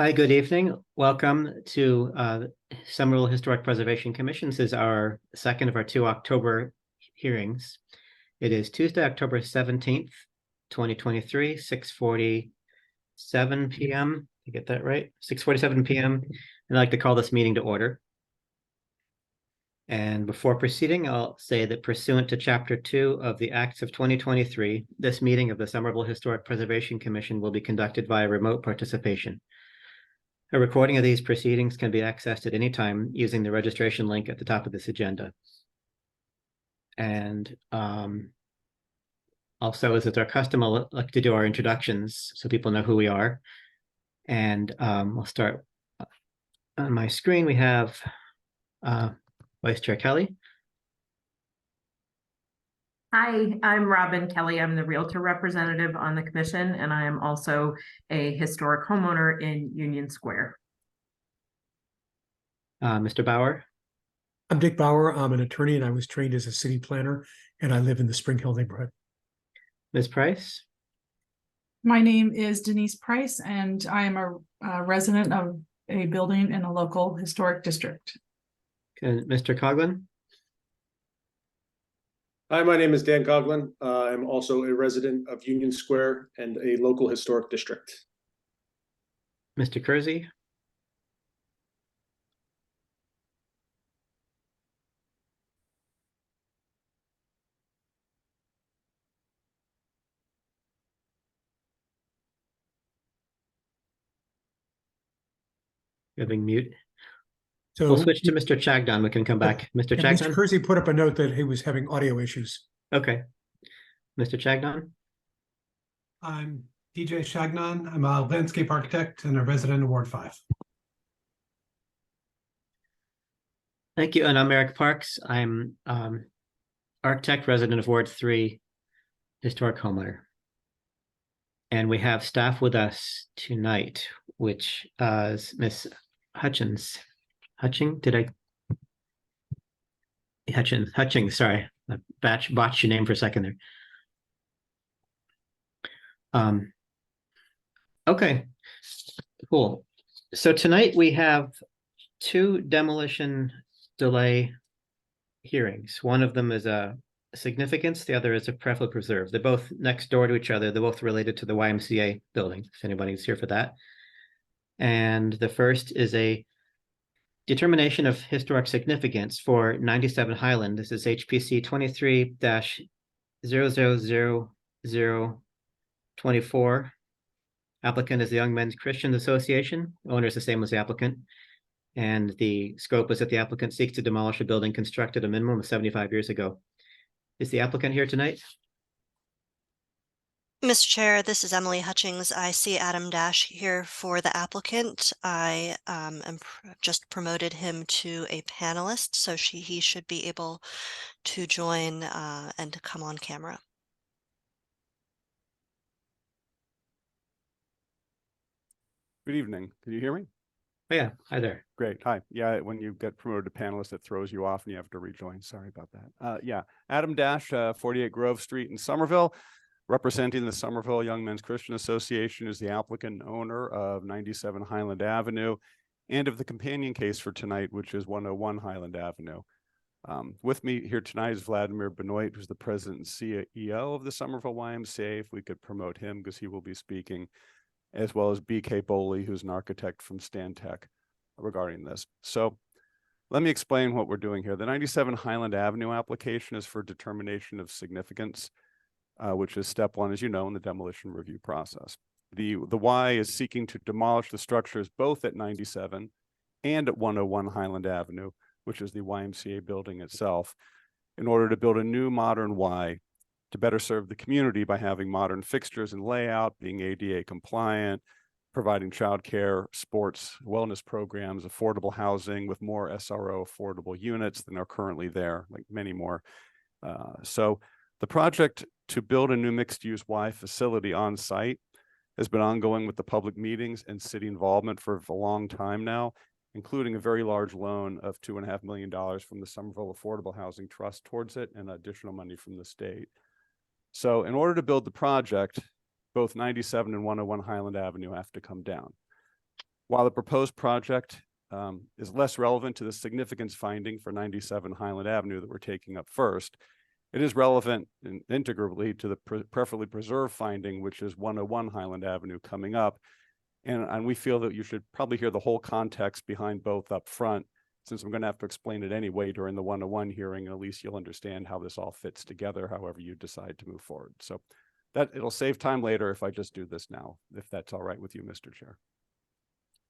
Hi, good evening. Welcome to Somerville Historic Preservation Commission. This is our second of our two October hearings. It is Tuesday, October 17th, 2023, 6:47 p.m. You get that right? 6:47 p.m. And I'd like to call this meeting to order. And before proceeding, I'll say that pursuant to Chapter 2 of the Acts of 2023, this meeting of the Somerville Historic Preservation Commission will be conducted via remote participation. A recording of these proceedings can be accessed at any time using the registration link at the top of this agenda. And also, as it's our custom, I'll like to do our introductions so people know who we are. And I'll start on my screen. We have Vice Chair Kelly. Hi, I'm Robin Kelly. I'm the Realtor representative on the commission, and I am also a historic homeowner in Union Square. Mr. Bauer. I'm Dick Bauer. I'm an attorney, and I was trained as a city planner, and I live in the Spring Hill neighborhood. Ms. Price. My name is Denise Price, and I am a resident of a building in a local historic district. Mr. Coughlin. Hi, my name is Dan Coughlin. I'm also a resident of Union Square and a local historic district. Mr. Kersey. Having mute. So we'll switch to Mr. Chagnon. We can come back. Mr. Chagnon. Mr. Kersey put up a note that he was having audio issues. Okay. Mr. Chagnon. I'm DJ Chagnon. I'm a landscape architect and a resident of Ward 5. Thank you. And I'm Eric Parks. I'm architect, resident of Ward 3, historic homeowner. And we have staff with us tonight, which is Miss Hutchings. Hutchings, sorry. I botched your name for a second there. Okay, cool. So tonight we have two demolition delay hearings. One of them is a significance, the other is a preferably preserve. They're both next door to each other. They're both related to the YMCA building, if anybody's here for that. And the first is a determination of historic significance for 97 Highland. This is HPC 23-000024. Applicant is the Young Men's Christian Association. Owner is the same as the applicant. And the scope is that the applicant seeks to demolish a building constructed a minimum of 75 years ago. Is the applicant here tonight? Mr. Chair, this is Emily Hutchings. I see Adam Dash here for the applicant. I just promoted him to a panelist, so he should be able to join and to come on camera. Good evening. Can you hear me? Oh, yeah. Hi there. Great. Hi. Yeah, when you get promoted to panelist, it throws you off and you have to rejoin. Sorry about that. Yeah, Adam Dash, 48 Grove Street in Somerville. Representing the Somerville Young Men's Christian Association is the applicant and owner of 97 Highland Avenue and of the companion case for tonight, which is 101 Highland Avenue. With me here tonight is Vladimir Benoit, who's the president and CEO of the Somerville YMCA, if we could promote him because he will be speaking, as well as BK Boley, who's an architect from Stantec regarding this. So let me explain what we're doing here. The 97 Highland Avenue application is for determination of significance, which is step one, as you know, in the demolition review process. The Y is seeking to demolish the structures both at 97 and at 101 Highland Avenue, which is the YMCA building itself, in order to build a new modern Y to better serve the community by having modern fixtures and layout, being ADA compliant, providing childcare, sports, wellness programs, affordable housing with more SRO affordable units than are currently there, like many more. So the project to build a new mixed-use Y facility on site has been ongoing with the public meetings and city involvement for a long time now, including a very large loan of $2.5 million from the Somerville Affordable Housing Trust towards it and additional money from the state. So in order to build the project, both 97 and 101 Highland Avenue have to come down. While the proposed project is less relevant to the significance finding for 97 Highland Avenue that we're taking up first, it is relevant and integrally to the preferably preserved finding, which is 101 Highland Avenue coming up. And we feel that you should probably hear the whole context behind both up front, since I'm going to have to explain it anyway during the 101 hearing, and at least you'll understand how this all fits together, however you decide to move forward. So that it'll save time later if I just do this now, if that's all right with you, Mr. Chair.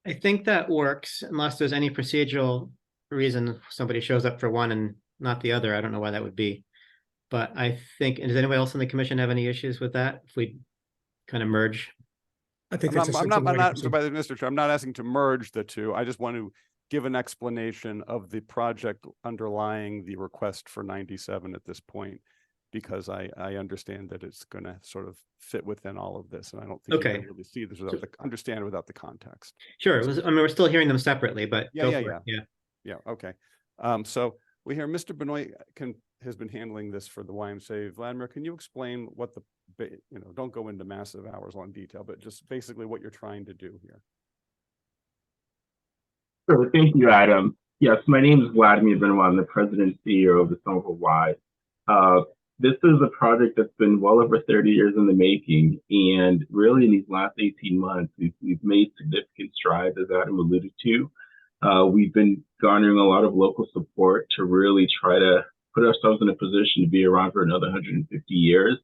I think that works unless there's any procedural reason somebody shows up for one and not the other. I don't know why that would be. But I think, and does anybody else in the commission have any issues with that? If we kind of merge? I think I'm that's not, essentially what I consider- Mr. Chair, I'm not asking to merge the two. I just want to give an explanation of the project underlying the request for 97 at this point, because I understand that it's going to sort of fit within all of this, and I don't think you Okay. can really see this without understand it without the context. Sure. It was, I mean, we're still hearing them separately, but Yeah, go yeah, for it. Yeah. Yeah, okay. So we hear Mr. Benoit has been handling this for the YMCA. Vladimir, can you explain what don't go into massive hours long detail, but just basically what you're trying to do here? Sure. Thank you, Adam. Yes, my name is Vladimir Benoit. I'm the president and CEO of the Somerville Y. This is a project that's been well over 30 years in the making. And really in these last 18 months, we've made significant strides, as Adam alluded to. We've been garnering a lot of local support to really try to put ourselves in a position to be around for another 150 years.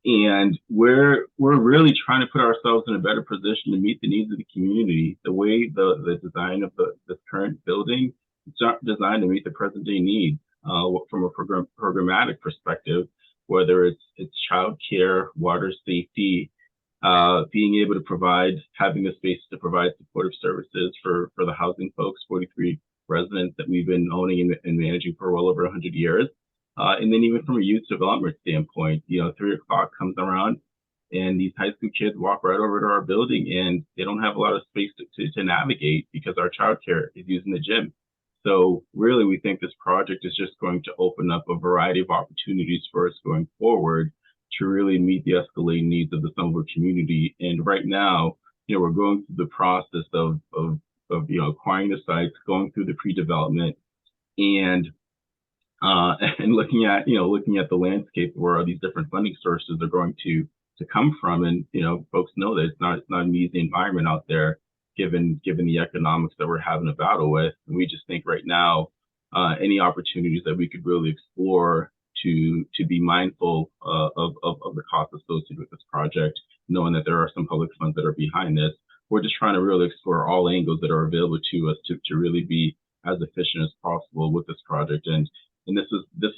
And we're really trying to put ourselves in a better position to meet the needs of the community. The way the design of this current building, it's not designed to meet the present day needs from a programmatic perspective, whether it's childcare, water safety, being able to provide, having the space to provide supportive services for the housing folks, 43 residents that we've been owning and managing for well over 100 years. And then even from a youth development standpoint, 3 o'clock comes around and these high school kids walk right over to our building and they don't have a lot of space to navigate because our childcare is using the gym. So really, we think this project is just going to open up a variety of opportunities for us going forward to really meet the escalating needs of the Somerville community. And right now, we're going through the process of acquiring the sites, going through the pre-development, and looking at the landscape where all these different funding sources are going to come from. And folks know that it's not an easy environment out there, given the economics that we're having a battle with. And we just think right now, any opportunities that we could really explore to be mindful of the costs associated with this project, knowing that there are some public funds that are behind this. We're just trying to really explore all angles that are available to us to really be as efficient as possible with this project. And this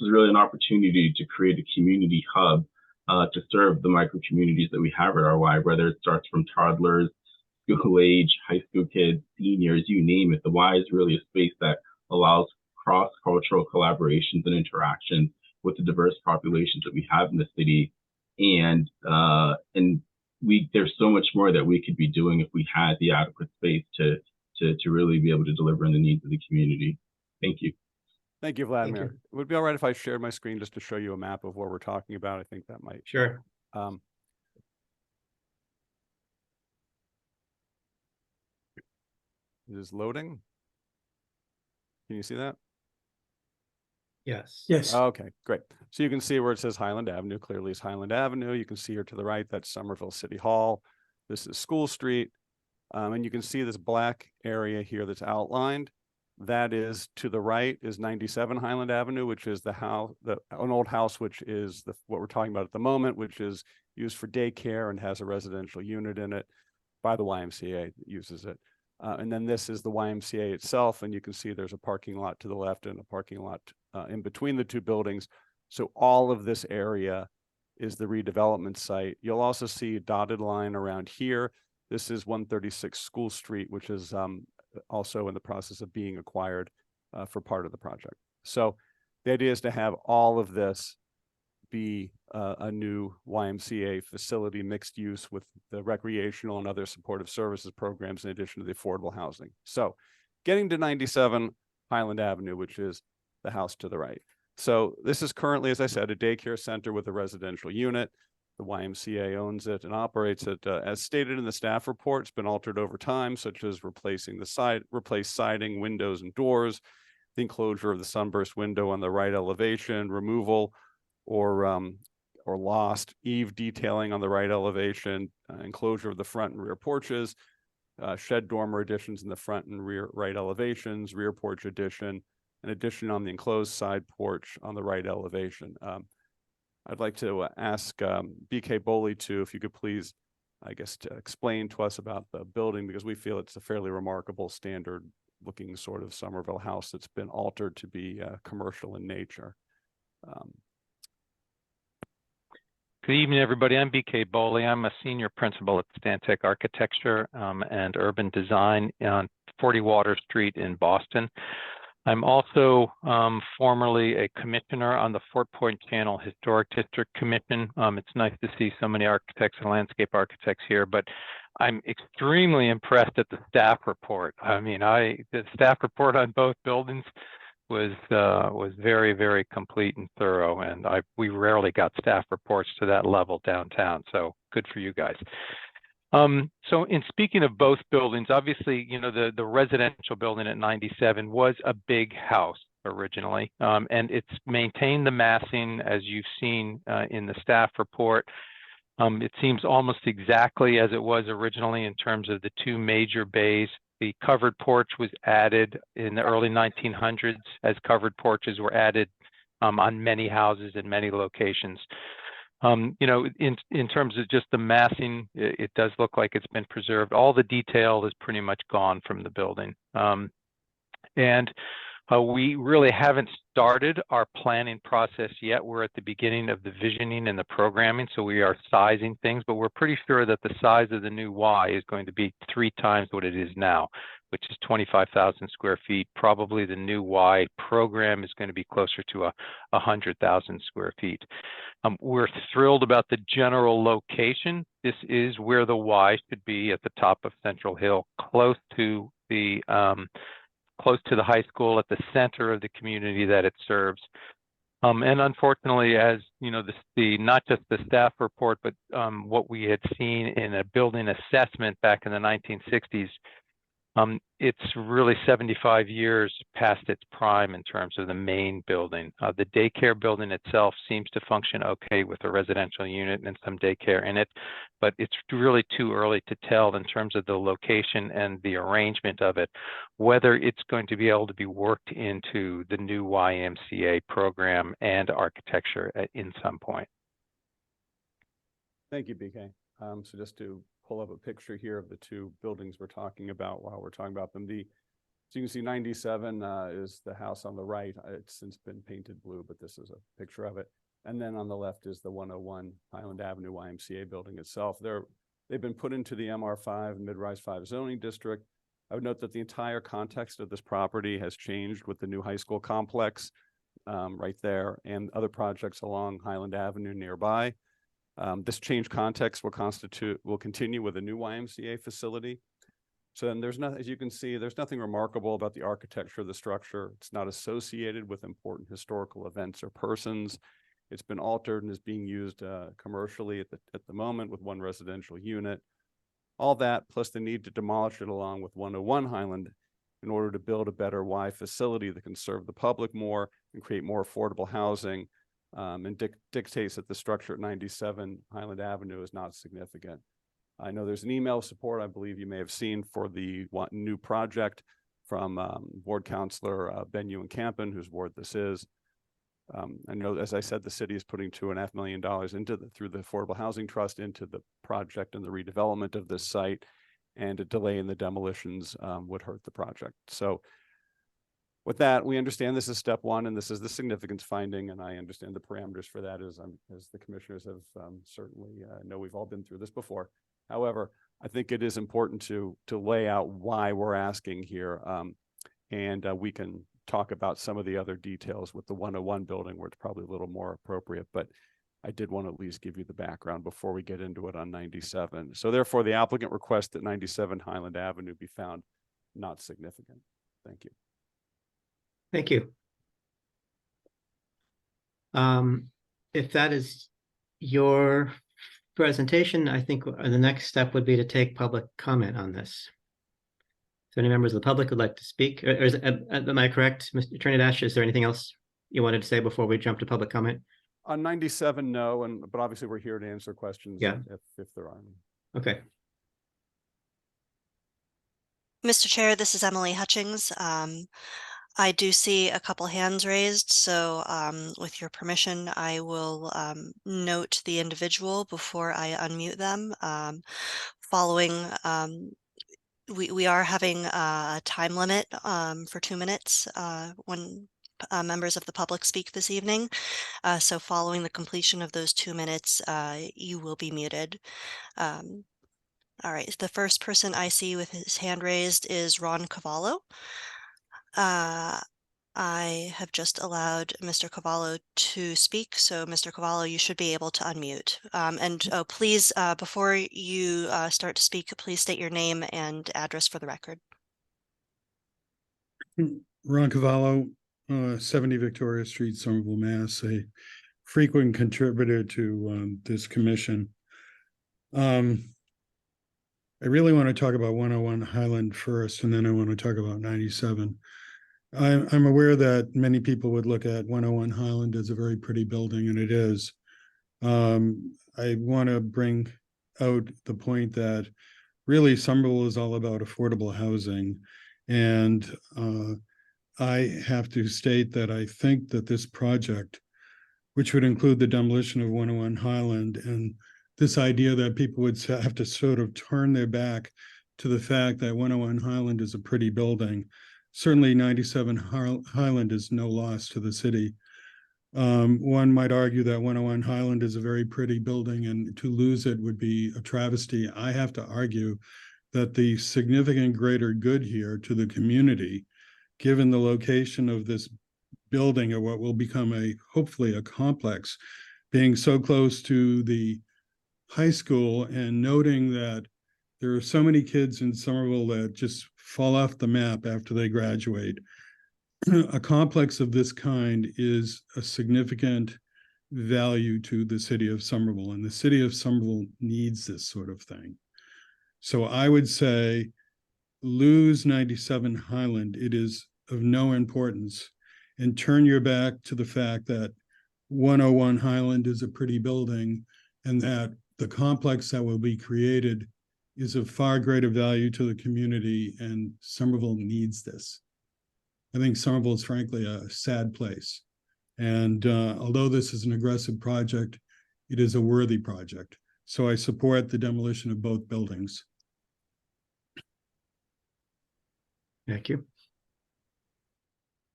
is really an opportunity to create a community hub to serve the micro communities that we have at our Y, whether it starts from toddlers, school age, high school kids, seniors, you name it. The Y is really a space that allows cross-cultural collaborations and interactions with the diverse populations that we have in the city. And there's so much more that we could be doing if we had the adequate space to really be able to deliver on the needs of the community. Thank you. Thank you, Vladimir. Would it be all right if I shared my screen just to show you a map of what we're talking about? I think that might. Sure. It is loading. Can you see that? Yes. Yes. Okay, great. So you can see where it says Highland Avenue, clearly is Highland Avenue. You can see here to the right, that's Somerville City Hall. This is School Street. And you can see this black area here that's outlined. That is to the right is 97 Highland Avenue, which is an old house, which is what we're talking about at the moment, which is used for daycare and has a residential unit in it by the YMCA that uses it. And then this is the YMCA itself, and you can see there's a parking lot to the left and a parking lot in between the two buildings. So all of this area is the redevelopment site. You'll also see a dotted line around here. This is 136 School Street, which is also in the process of being acquired for part of the project. So the idea is to have all of this be a new YMCA facility, mixed use with the recreational and other supportive services programs in addition to the affordable housing. So getting to 97 Highland Avenue, which is the house to the right. So this is currently, as I said, a daycare center with a residential unit. The YMCA owns it and operates it. As stated in the staff report, it's been altered over time, such as replacing replace siding, windows, and doors, the enclosure of the sunburst window on the right elevation, removal or lost eave detailing on the right elevation, enclosure of the front and rear porches, shed dormer additions in the front and rear right elevations, rear porch addition, an addition on the enclosed side porch on the right elevation. I'd like to ask BK Boley to, if you could please, I guess, to explain to us about the building, because we feel it's a fairly remarkable standard looking sort of Somerville house that's been altered to be commercial in nature. Good evening, everybody. I'm BK Boley. I'm a senior principal at Stantec Architecture and Urban Design on 40 Water Street in Boston. I'm also formerly a commissioner on the Fort Point Channel Historic District Commission. It's nice to see so many architects and landscape architects here, but I'm extremely impressed at the staff report. I mean, the staff report on both buildings was very, very complete and thorough, and we rarely got staff reports to that level downtown. So good for you guys. So in speaking of both buildings, obviously, you know, the residential building at 97 was a big house originally, and it's maintained the massing as you've seen in the staff report. It seems almost exactly as it was originally in terms of the two major bays. The covered porch was added in the early 1900s, as covered porches were added on many houses in many locations. You know, in terms of just the massing, it does look like it's been preserved. All the detail is pretty much gone from the building. We really haven't started our planning process yet. We're at the beginning of the visioning and the programming, so we are sizing things, but we're pretty sure that the size of the new Y is going to be 3 times what it is now, which is 25,000 square feet. Probably the new Y program is going to be closer to 100,000 square feet. We're thrilled about the general location. This is where the Y should be, at the top of Central Hill, close to the high school, at the center of the community that it serves. And unfortunately, as you know, not just the staff report, but what we had seen in a building assessment back in the 1960s, it's really 75 years past its prime in terms of the main building. The daycare building itself seems to function okay with a residential unit and some daycare in it, but it's really too early to tell in terms of the location and the arrangement of it, whether it's going to be able to be worked into the new YMCA program and architecture in some point. Thank you, BK. So just to pull up a picture here of the two buildings we're talking about while we're talking about them. So you can see 97 is the house on the right. It's since been painted blue, but this is a picture of it. And then on the left is the 101 Highland Avenue YMCA building itself. They've been put into the MR5 Mid-Rise 5 zoning district. I would note that the entire context of this property has changed with the new high school complex right there and other projects along Highland Avenue nearby. This change context will continue with a new YMCA facility. So then there's nothing, as you can see, there's nothing remarkable about the architecture of the structure. It's not associated with important historical events or persons. It's been altered and is being used commercially at the moment with one residential unit. All that plus the need to demolish it along with 101 Highland in order to build a better Y facility that can serve the public more and create more affordable housing. And dictates that the structure at 97 Highland Avenue is not significant. I know there's an email support I believe you may have seen for the new project from Ward Councilor Ben Ewan-Campen, whose ward this is. I know, as I said, the city is putting $2.5 million through the Affordable Housing Trust into the project and the redevelopment of this site, and a delay in the demolitions would hurt the project. So with that, we understand this is step one, and this is the significance finding, and I understand the parameters for that as the commissioners have certainly know we've all been through this before. However, I think it is important to lay out why we're asking here, and we can talk about some of the other details with the 101 building where it's probably a little more appropriate, but I did want to at least give you the background before we get into it on 97. So therefore, the applicant requests that 97 Highland Avenue be found not significant. Thank you. Thank you. If that is your presentation, I think the next step would be to take public comment on this. So any members of the public would like to speak, or am I correct, Mr. Attorney Dash? Is there anything else you wanted to say before we jump to public comment? On 97, no, but obviously we're here to answer questions Yeah. if there are any. Okay, Mr. Chair, this is Emily Hutchings. I do see a couple hands raised, so with your permission, I will note the individual before I unmute them. Following, we are having a time limit for 2 minutes when members of the public speak this evening. So following the completion of those 2 minutes, you will be muted. All right, the first person I see with his hand raised is Ron Cavallo. I have just allowed Mr. Cavallo to speak, so Mr. Cavallo, you should be able to unmute. Please, before you start to speak, please state your name and address for the record. Ron Cavallo, 70 Victoria Street, Somerville, Mass. A frequent contributor to this commission. I really want to talk about 101 Highland first, and then I want to talk about 97. I'm aware that many people would look at 101 Highland as a very pretty building, and it is. I want to bring out the point that really Somerville is all about affordable housing. And I have to state that I think that this project, which would include the demolition of 101 Highland and this idea that people would have to sort of turn their back to the fact that 101 Highland is a pretty building. Certainly 97 Highland is no loss to the city. One might argue that 101 Highland is a very pretty building, and to lose it would be a travesty. I have to argue that the significant greater good here to the community, given the location of this building or what will become hopefully a complex, being so close to the high school and noting that there are so many kids in Somerville that just fall off the map after they graduate. A complex of this kind is a significant value to the city of Somerville, and the city of Somerville needs this sort of thing. So I would say lose 97 Highland, it is of no importance, and turn your back to the fact that 101 Highland is a pretty building and that the complex that will be created is of far greater value to the community, and Somerville needs this. I think Somerville is frankly a sad place. And although this is an aggressive project, it is a worthy project. So I support the demolition of both buildings. thank you.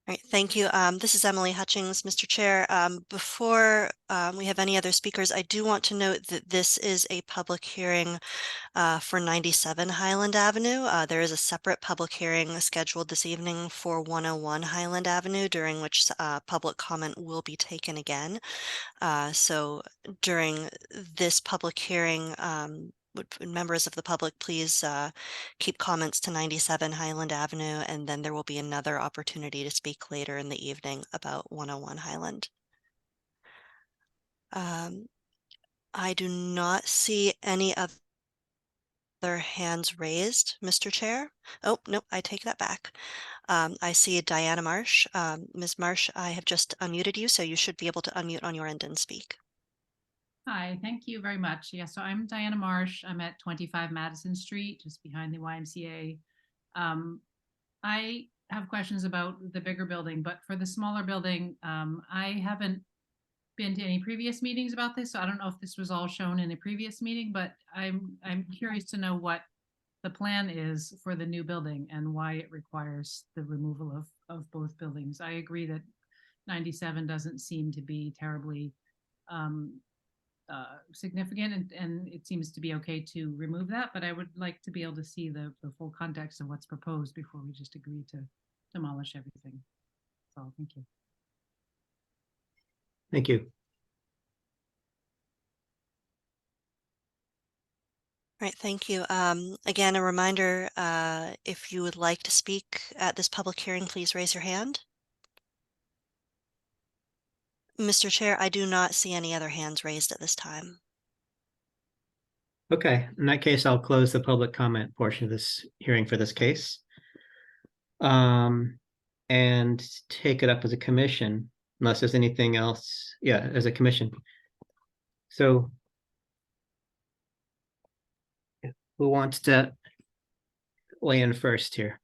All right, thank you. This is Emily Hutchings, Mr. Chair. Before we have any other speakers, I do want to note that this is a public hearing for 97 Highland Avenue. There is a separate public hearing scheduled this evening for 101 Highland Avenue, during which public comment will be taken again. So during this public hearing, would members of the public please keep comments to 97 Highland Avenue, and then there will be another opportunity to speak later in the evening about 101 Highland. I do not see any other hands raised, Mr. Chair. Oh, no, I take that back. I see Diana Marsh. Ms. Marsh, I have just unmuted you, so you should be able to unmute on your end and speak. Hi, thank you very much. Yeah, so I'm Diana Marsh. I'm at 25 Madison Street, just behind the YMCA. I have questions about the bigger building, but for the smaller building, I haven't been to any previous meetings about this, so I don't know if this was all shown in a previous meeting, but I'm curious to know what the plan is for the new building and why it requires the removal of both buildings. I agree that 97 doesn't seem to be terribly significant, and it seems to be okay to remove that, but I would like to be able to see the full context of what's proposed before we just agree to demolish everything. So thank you. Thank you. All right, thank you. Again, a reminder, if you would like to speak at this public hearing, please raise your hand. Mr. Chair, I do not see any other hands raised at this time. Okay, in that case, I'll close the public comment portion of this hearing for this case. And take it up as a commission, unless there's anything else, yeah, as a commission. So who wants to weigh in first here?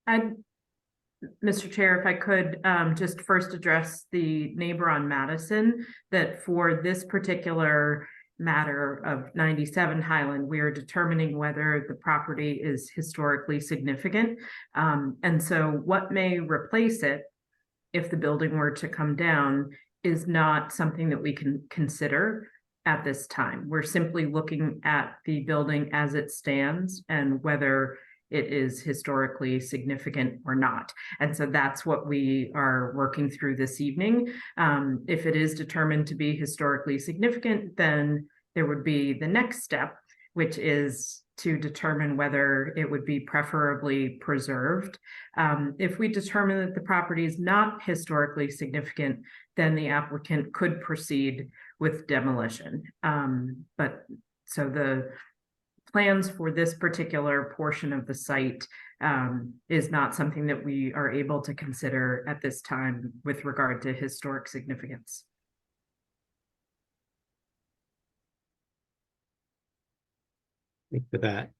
Mr. Chair, if I could just first address the neighbor on Madison, that for this particular matter of 97 Highland, we are determining whether the property is historically significant. And so what may replace it if the building were to come down is not something that we can consider at this time. We're simply looking at the building as it stands and whether it is historically significant or not. And so that's what we are working through this evening. If it is determined to be historically significant, then there would be the next step, which is to determine whether it would be preferably preserved. If we determine that the property is not historically significant, then the applicant could proceed with demolition. But so the plans for this particular portion of the site is not something that we are able to consider at this time with regard to historic significance. Thank you for that.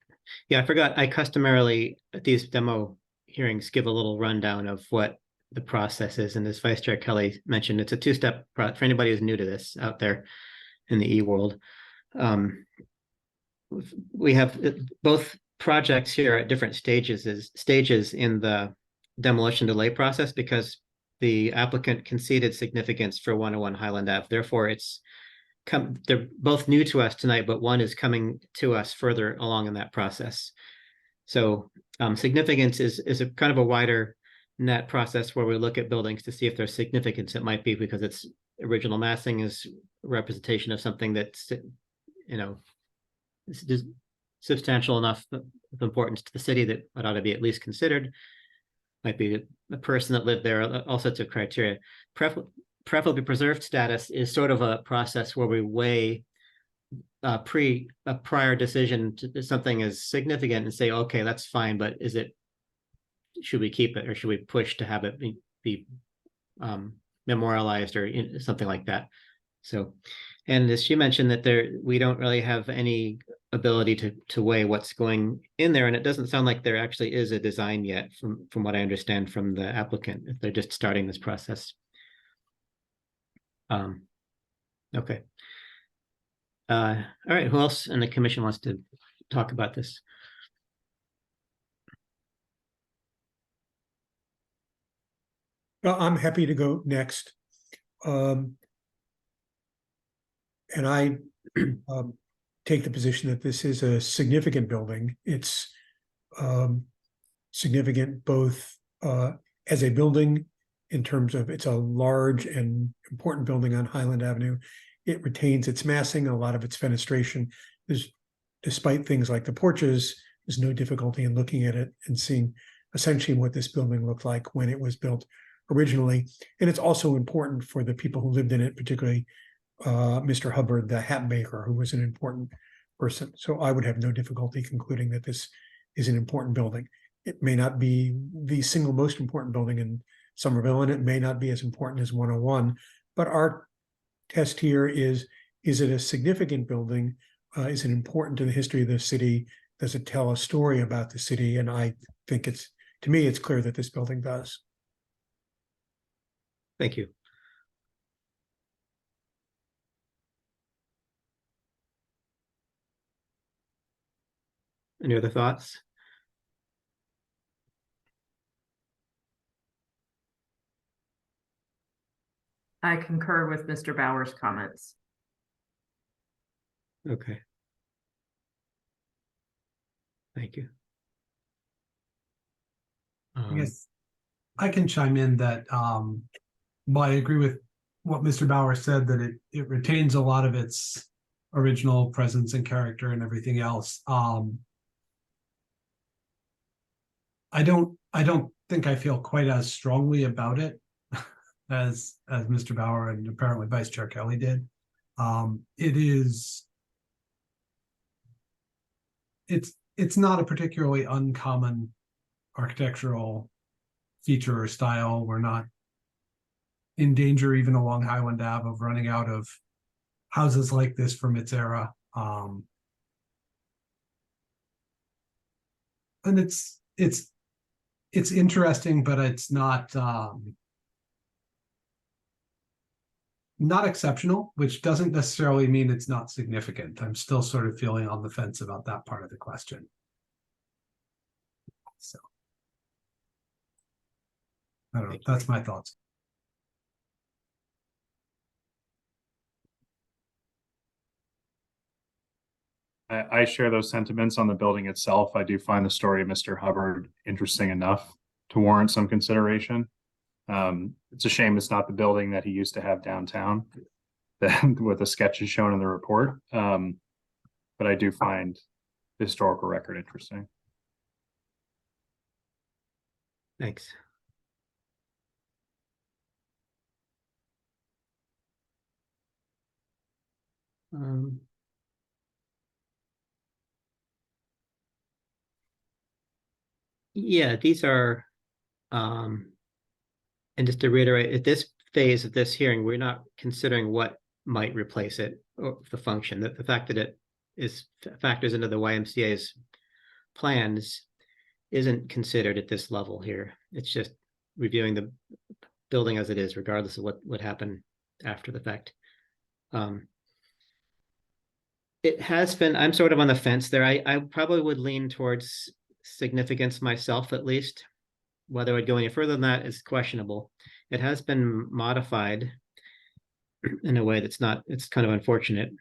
Yeah, I forgot, I customarily, at these demo hearings, give a little rundown of what the process is. And as Vice Chair Kelly mentioned, it's a two-step process for anybody who's new to this out there in the e-world. We have both projects here at different stages in the demolition delay process because the applicant conceded significance for 101 Highland Ave. Therefore, they're both new to us tonight, but one is coming to us further along in that process. So significance is a kind of a wider net process where we look at buildings to see if there's significance. It might be because its original massing is representation of something that's, you know, is substantial enough of importance to the city that it ought to be at least considered. Might be a person that lived there, all sorts of criteria. Preferably preserved status is sort of a process where we weigh a prior decision to something as significant and say, okay, that's fine, but should we keep it or should we push to have it be memorialized or something like that? So, and as she mentioned that we don't really have any ability to weigh what's going in there, and it doesn't sound like there actually is a design yet from what I understand from the applicant, if they're just starting this process. Okay. All right, who else in the commission wants to talk about this? Well, I'm happy to go next. And I take the position that this is a significant building. It's significant both as a building in terms of it's a large and important building on Highland Avenue. It retains its massing, a lot of its fenestration. Despite things like the porches, there's no difficulty in looking at it and seeing essentially what this building looked like when it was built originally. And it's also important for the people who lived in it, particularly Mr. Hubbard, the hat maker, who was an important person. So I would have no difficulty concluding that this is an important building. It may not be the single most important building in Somerville, and it may not be as important as 101, but our test here is it a significant building? Is it important to the history of the city? Does it tell a story about the city? And I think to me, it's clear that this building does. Thank you. Any other thoughts? I concur with Mr. Bauer's comments. Okay. Thank you. I guess I can chime in that well, I agree with what Mr. Bauer said, that it retains a lot of its original presence and character and everything else. I don't think I feel quite as strongly about it as Mr. Bauer and apparently Vice Chair Kelly did. It is it's not a particularly uncommon architectural feature or style. We're not in danger even along Highland Ave of running out of houses like this from its era. And it's interesting, but it's not exceptional, which doesn't necessarily mean it's not significant. I'm still sort of feeling on the fence about that part of the question. So I don't know. That's my thoughts. I share those sentiments on the building itself. I do find the story of Mr. Hubbard interesting enough to warrant some consideration. It's a shame it's not the building that he used to have downtown, with the sketches shown in the report. But I do find the historical record interesting. Thanks. Yeah, these are, and just to reiterate, at this phase of this hearing, we're not considering what might replace it or the function. That the fact that it factors into the YMCA's plans isn't considered at this level here. It's just reviewing the building as it is, regardless of what would happen after the fact. It has been, I'm sort of on the fence there. I probably would lean towards significance myself, at least. Whether I'd go any further than that is questionable. It has been modified in a way that's not, it's kind of unfortunate.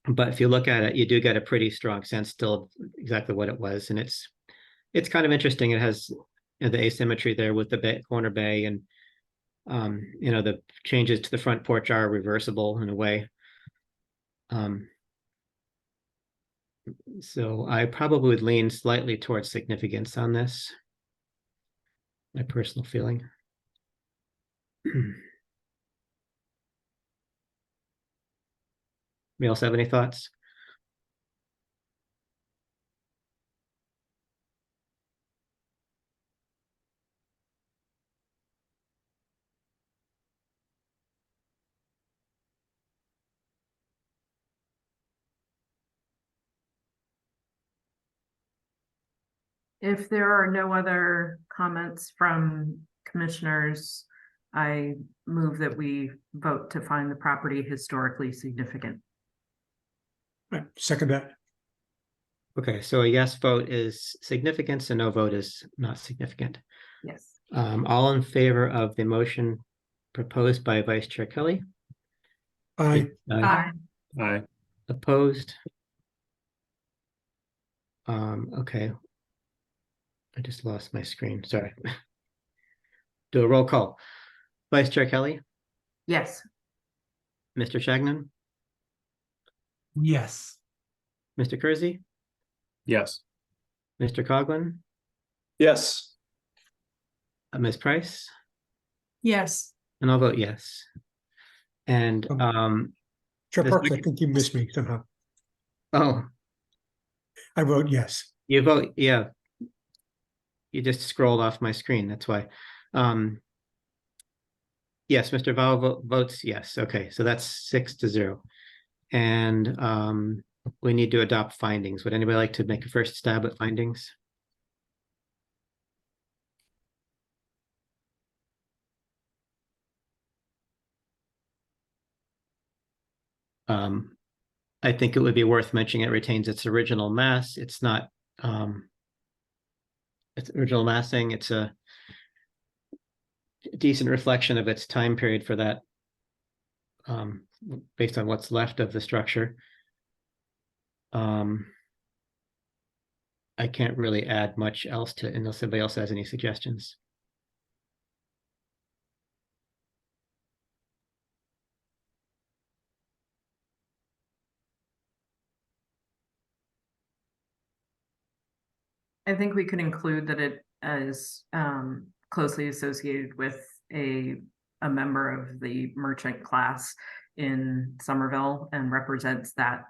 But if you look at it, you do get a pretty strong sense still of exactly what it was. And it's kind of interesting. It has, you know, the asymmetry there with the corner bay, and you know, the changes to the front porch are reversible in a way. So I probably would lean slightly towards significance on this. My personal feeling. We also have any thoughts? If there are no other comments from commissioners, I move that we vote to find the property historically significant. Right, second that. Okay, so a yes vote is significance, a no vote is not significant. Yes. All in favor of the motion proposed by Vice Chair Kelly? Aye. Aye. Aye. Opposed? Okay. I just lost my screen, sorry. Do a roll call. Vice Chair Kelly, Yes. Mr. Shagnon, Yes. Mr. Kersey, Yes. Mr. Coughlin, Yes. Ms. Price, Yes. and I'll vote yes. And Chair This Parks, I week- think you missed me somehow. oh, I vote yes. you vote, yeah. You just scrolled off my screen, that's why. Yes, Mr. Val votes yes. Okay, so that's 6-0. And we need to adopt findings. Would anybody like to make a first stab at findings? I think it would be worth mentioning it retains its original mass. It's not its original massing. It's a decent reflection of its time period for that, based on what's left of the structure. I can't really add much else to, unless somebody else has any suggestions. I think we could include that it is closely associated with a member of the merchant class in Somerville and represents that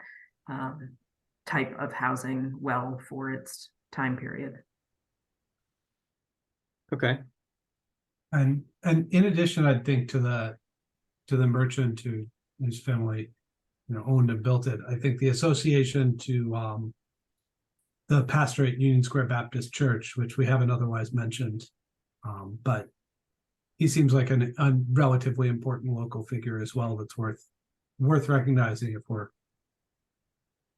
type of housing well for its time period. Okay, And in addition, I think to the merchant whose family, owned and built it, I think the association to the pastorate Union Square Baptist Church, which we haven't otherwise mentioned, but he seems like a relatively important local figure as well. That's worth recognizing if we're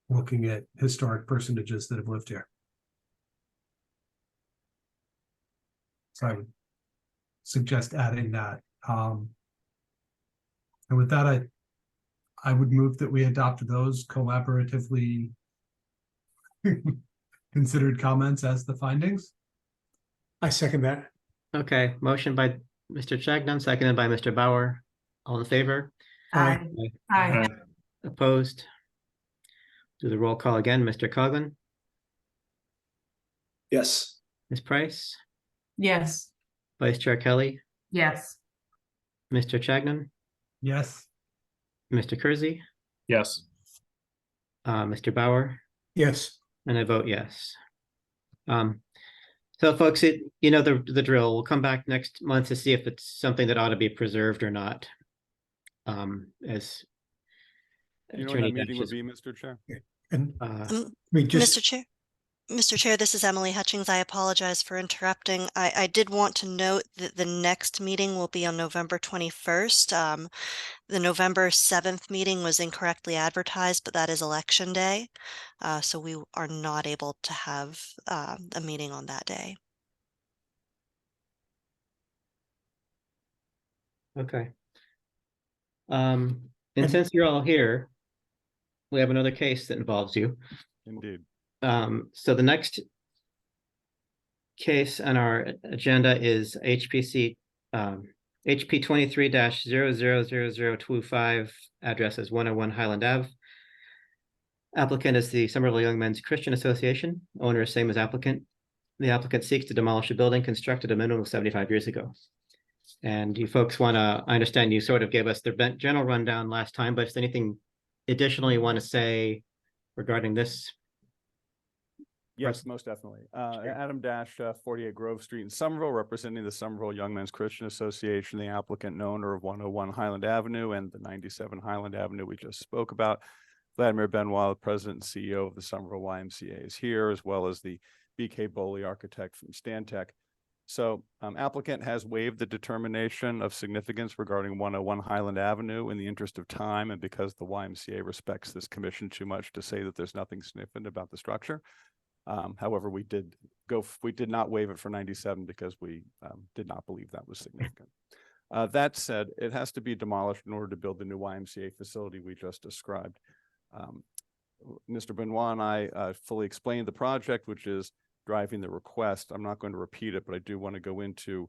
looking at historic personages that have lived here. So I would suggest adding that. And with that, I would move that we adopt those collaboratively considered comments as the findings. I second that. okay, motion by Mr. Chagnon, seconded by Mr. Bauer. All in favor? Aye. Aye. Opposed? Do the roll call again, Mr. Coughlin, Yes. Ms. Price, Yes. Vice Chair Kelly, Yes. Mr. Chagnon, Yes. Mr. Kersey, Yes. Mr. Bauer, Yes. and I vote yes. So folks, the drill. We'll come back next month to see if it's something that ought to be preserved or not. As You know when that meeting would be, Mr. Chair? And we Mr. Chair, this is Emily Hutchings. I apologize for interrupting. I did want to note that the next meeting will be on November 21st. The November 7th meeting was incorrectly advertised, but that is election day. So we are not able to have a meeting on that day. Okay. And since you're all here, we have another case that involves you. Indeed. So the next case on our agenda is HP 23-000025, address is 101 Highland Ave. Applicant is the Somerville Young Men's Christian Association. Owner is same as applicant. The applicant seeks to demolish a building constructed a minimum of 75 years ago. And you folks want to, I understand you sort of gave us the general rundown last time, but if there's anything additional you want to say regarding this? Yes, most definitely. Adam Dash, 48 Grove Street in Somerville, representing the Somerville Young Men's Christian Association, the applicant and owner of 101 Highland Avenue and the 97 Highland Avenue we just spoke about. Vladimir Benoit, the president and CEO of the Somerville YMCA, is here, as well as the BK Boley architect from Stantec. So applicant has waived the determination of significance regarding 101 Highland Avenue in the interest of time and because the YMCA respects this commission too much to say that there's nothing significant about the structure. However, we did not waive it for 97 because we did not believe that was significant. That said, it has to be demolished in order to build the new YMCA facility we just described. Mr. Benoit and I fully explained the project, which is driving the request. I'm not going to repeat it, but I do want to go into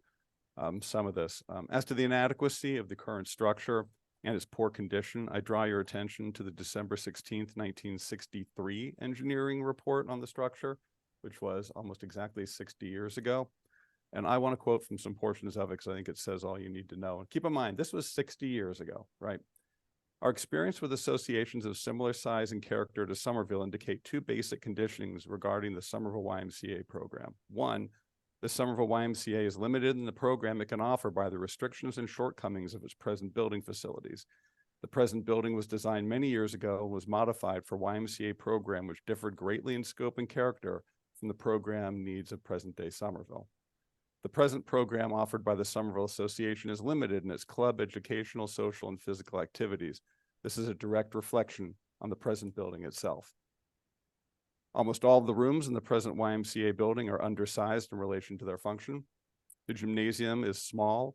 some of this. As to the inadequacy of the current structure and its poor condition, I draw your attention to the December 16th, 1963 engineering report on the structure, which was almost exactly 60 years ago. And I want to quote from some portions of it because I think it says all you need to know. And keep in mind, this was 60 years ago, right? Our experience with associations of similar size and character to Somerville indicate two basic conditionings regarding the Somerville YMCA program. One, the Somerville YMCA is limited in the program it can offer by the restrictions and shortcomings of its present building facilities. The present building was designed many years ago and was modified for YMCA program, which differed greatly in scope and character from the program needs of present-day Somerville. The present program offered by the Somerville Association is limited in its club, educational, social, and physical activities. This is a direct reflection on the present building itself. Almost all of the rooms in the present YMCA building are undersized in relation to their function. The gymnasium is small.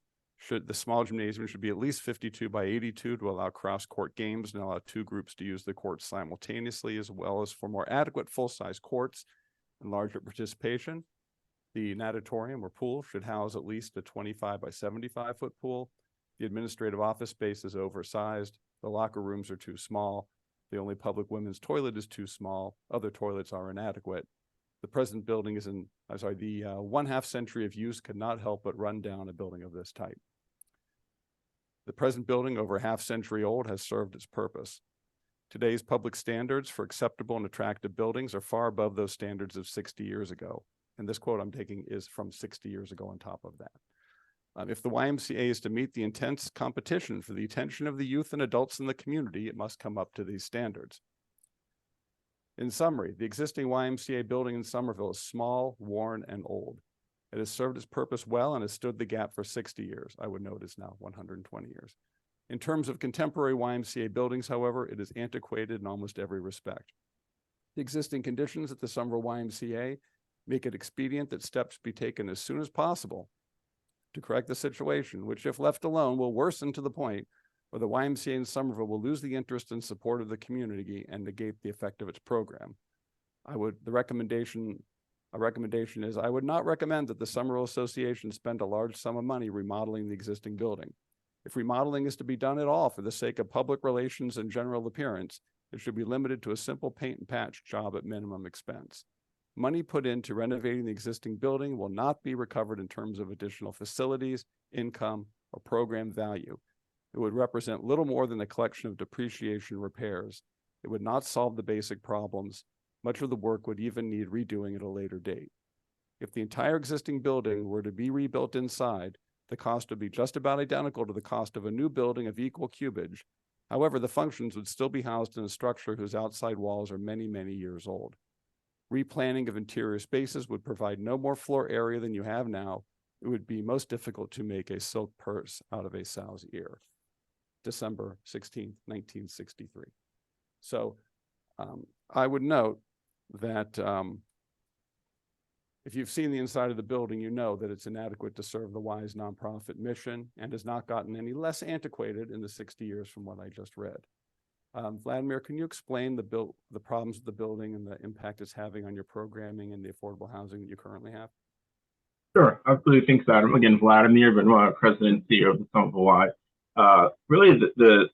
The small gymnasium should be at least 52 by 82 to allow cross-court games and allow two groups to use the courts simultaneously, as well as for more adequate full-size courts and larger participation. The natatorium or pool should house at least a 25 by 75 foot pool. The administrative office space is oversized. The locker rooms are too small. The only public women's toilet is too small. Other toilets are inadequate. The present building is the 1/2 century of use could not help but run down a building of this type. The present building, over a half century old, has served its purpose. Today's public standards for acceptable and attractive buildings are far above those standards of 60 years ago. And this quote I'm taking is from 60 years ago on top of that. If the YMCA is to meet the intense competition for the attention of the youth and adults in the community, it must come up to these standards. In summary, the existing YMCA building in Somerville is small, worn, and old. It has served its purpose well and has stood the gap for 60 years. I would note it's now 120 years. In terms of contemporary YMCA buildings, however, it is antiquated in almost every respect. The existing conditions at the Somerville YMCA make it expedient that steps be taken as soon as possible to correct the situation, which, if left alone, will worsen to the point where the YMCA in Somerville will lose the interest and support of the community and negate the effect of its program. A recommendation is I would not recommend that the Somerville Association spend a large sum of money remodeling the existing building. If remodeling is to be done at all for the sake of public relations and general appearance, it should be limited to a simple paint and patch job at minimum expense. Money put into renovating the existing building will not be recovered in terms of additional facilities, income, or program value. It would represent little more than a collection of depreciation repairs. It would not solve the basic problems. Much of the work would even need redoing at a later date. If the entire existing building were to be rebuilt inside, the cost would be just about identical to the cost of a new building of equal cubage. However, the functions would still be housed in a structure whose outside walls are many, many years old. Replanning of interior spaces would provide no more floor area than you have now. It would be most difficult to make a silk purse out of a sow's ear. December 16th, 1963. So I would note that if you've seen the inside of the building, you know that it's inadequate to serve the WISE nonprofit mission and has not gotten any less antiquated in the 60 years from what I just read. Vladimir, can you explain the problems with the building and the impact it's having on your programming and the affordable housing that you currently have? Sure, absolutely. Thanks, Adam. Again, Vladimir Benoit, President and CEO of the Somerville Y. Really, the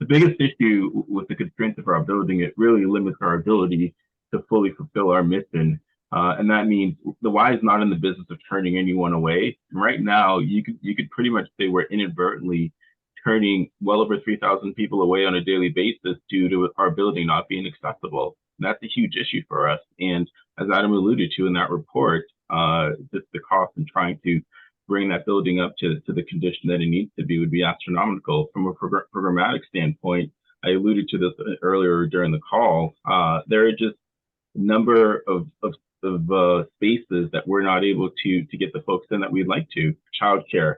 biggest issue with the constraints of our building, it really limits our ability to fully fulfill our mission. And that means the Y is not in the business of turning anyone away. And right now, you could pretty much say we're inadvertently turning well over 3,000 people away on a daily basis due to our building not being accessible. And that's a huge issue for us. And as Adam alluded to in that report, just the cost in trying to bring that building up to the condition that it needs to be would be astronomical. From a programmatic standpoint, I alluded to this earlier during the call. There are just a number of spaces that we're not able to get the folks in that we'd like to. Childcare.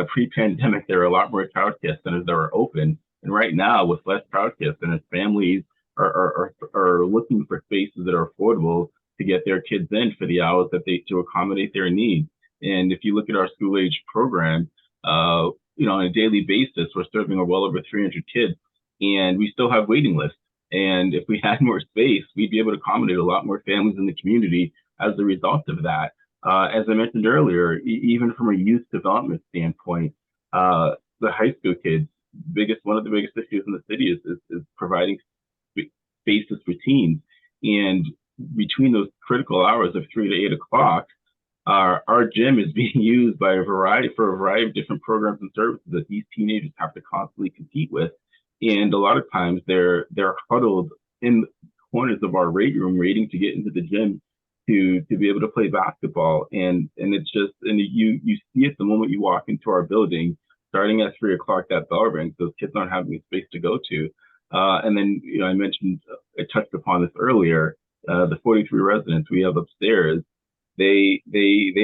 Pre-pandemic, there were a lot more childcare centers that were open, and right now, with less childcare centers, families are looking for spaces that are affordable to get their kids in for the hours that to accommodate their needs. And if you look at our school age program, on a daily basis, we're serving well over 300 kids, and we still have waiting lists. And if we had more space, we'd be able to accommodate a lot more families in the community as a result of that. As I mentioned earlier, even from a youth development standpoint, the high school kids, one of the biggest issues in the city is providing spaces for teens. And between those critical hours of 3 to 8 o'clock, our gym is being used by a variety of different programs and services that these teenagers have to constantly compete with. And a lot of times they're huddled in corners of our weight room waiting to get into the gym to be able to play basketball. And it's just, and you see it the moment you walk into our building, starting at 3 o'clock, that bell rings, those kids aren't having a space to go to. And then, I touched upon this earlier, the 43 residents we have upstairs, they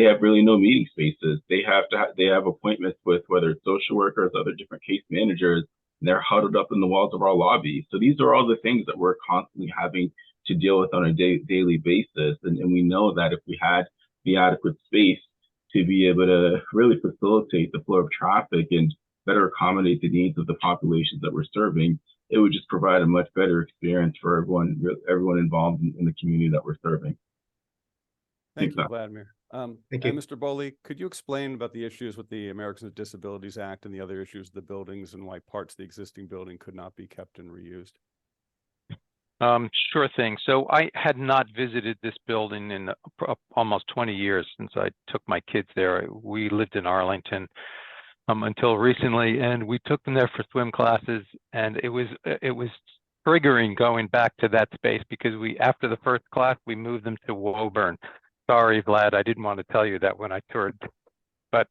have really no meeting spaces. They have appointments with whether it's social workers, other different case managers, and they're huddled up in the walls of our lobby. So these are all the things that we're constantly having to deal with on a daily basis. And we know that if we had the adequate space to be able to really facilitate the flow of traffic and better accommodate the needs of the populations that we're serving, it would just provide a much better experience for everyone involved in the community that we're serving. Thank you, Vladimir. Thank you. Mr. Boley, could you explain about the issues with the Americans with Disabilities Act and the other issues of the buildings and why parts of the existing building could not be kept and reused? Sure thing. So I had not visited this building in almost 20 years since I took my kids there. We lived in Arlington until recently, and we took them there for swim classes, and it was triggering going back to that space because after the first class we moved them to Woburn. Sorry, Vlad, I didn't want to tell you that when I toured, but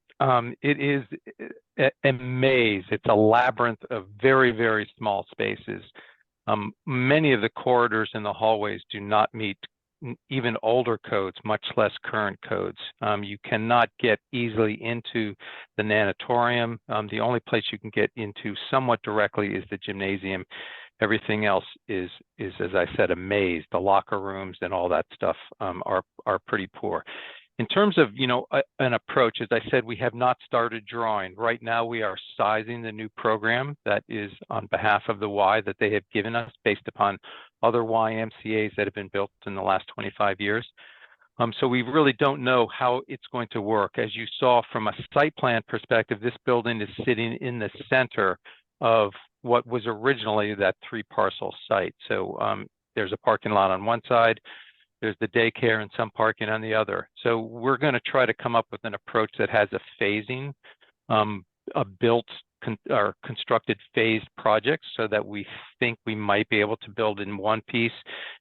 it is a maze. It's a labyrinth of very, very small spaces. Many of the corridors and the hallways do not meet even older codes, much less current codes. You cannot get easily into the natatorium. The only place you can get into somewhat directly is the gymnasium. Everything else is, as I said, a maze. The locker rooms and all that stuff are pretty poor. In terms of, an approach, as I said, we have not started drawing. Right now, we are sizing the new program that is on behalf of the Y that they have given us based upon other YMCAs that have been built in the last 25 years. So we really don't know how it's going to work. As you saw from a site plan perspective, this building is sitting in the center of what was originally that 3-parcel site. So there's a parking lot on one side, there's the daycare and some parking on the other. So we're going to try to come up with an approach that has a phasing, a built or constructed phased projects so that we think we might be able to build in one piece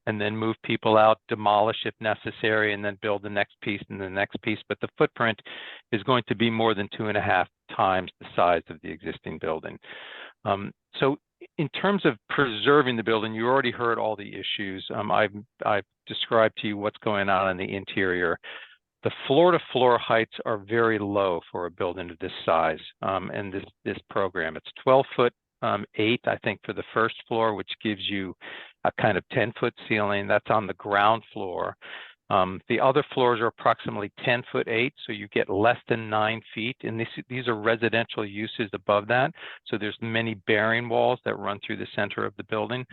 and then move people out, demolish if necessary, and then build the next piece and the next piece. But the footprint is going to be more than 2.5 times the size of the existing building. So in terms of preserving the building, you already heard all the issues. I've described to you what's going on in the interior. The floor-to-floor heights are very low for a building of this size and this program. It's 12'8", I think, for the first floor, which gives you a kind of 10-foot ceiling. That's on the ground floor. The other floors are approximately 10'8", so you get less than 9 feet. And these are residential uses above that. So there's many bearing walls that run through the center of the building.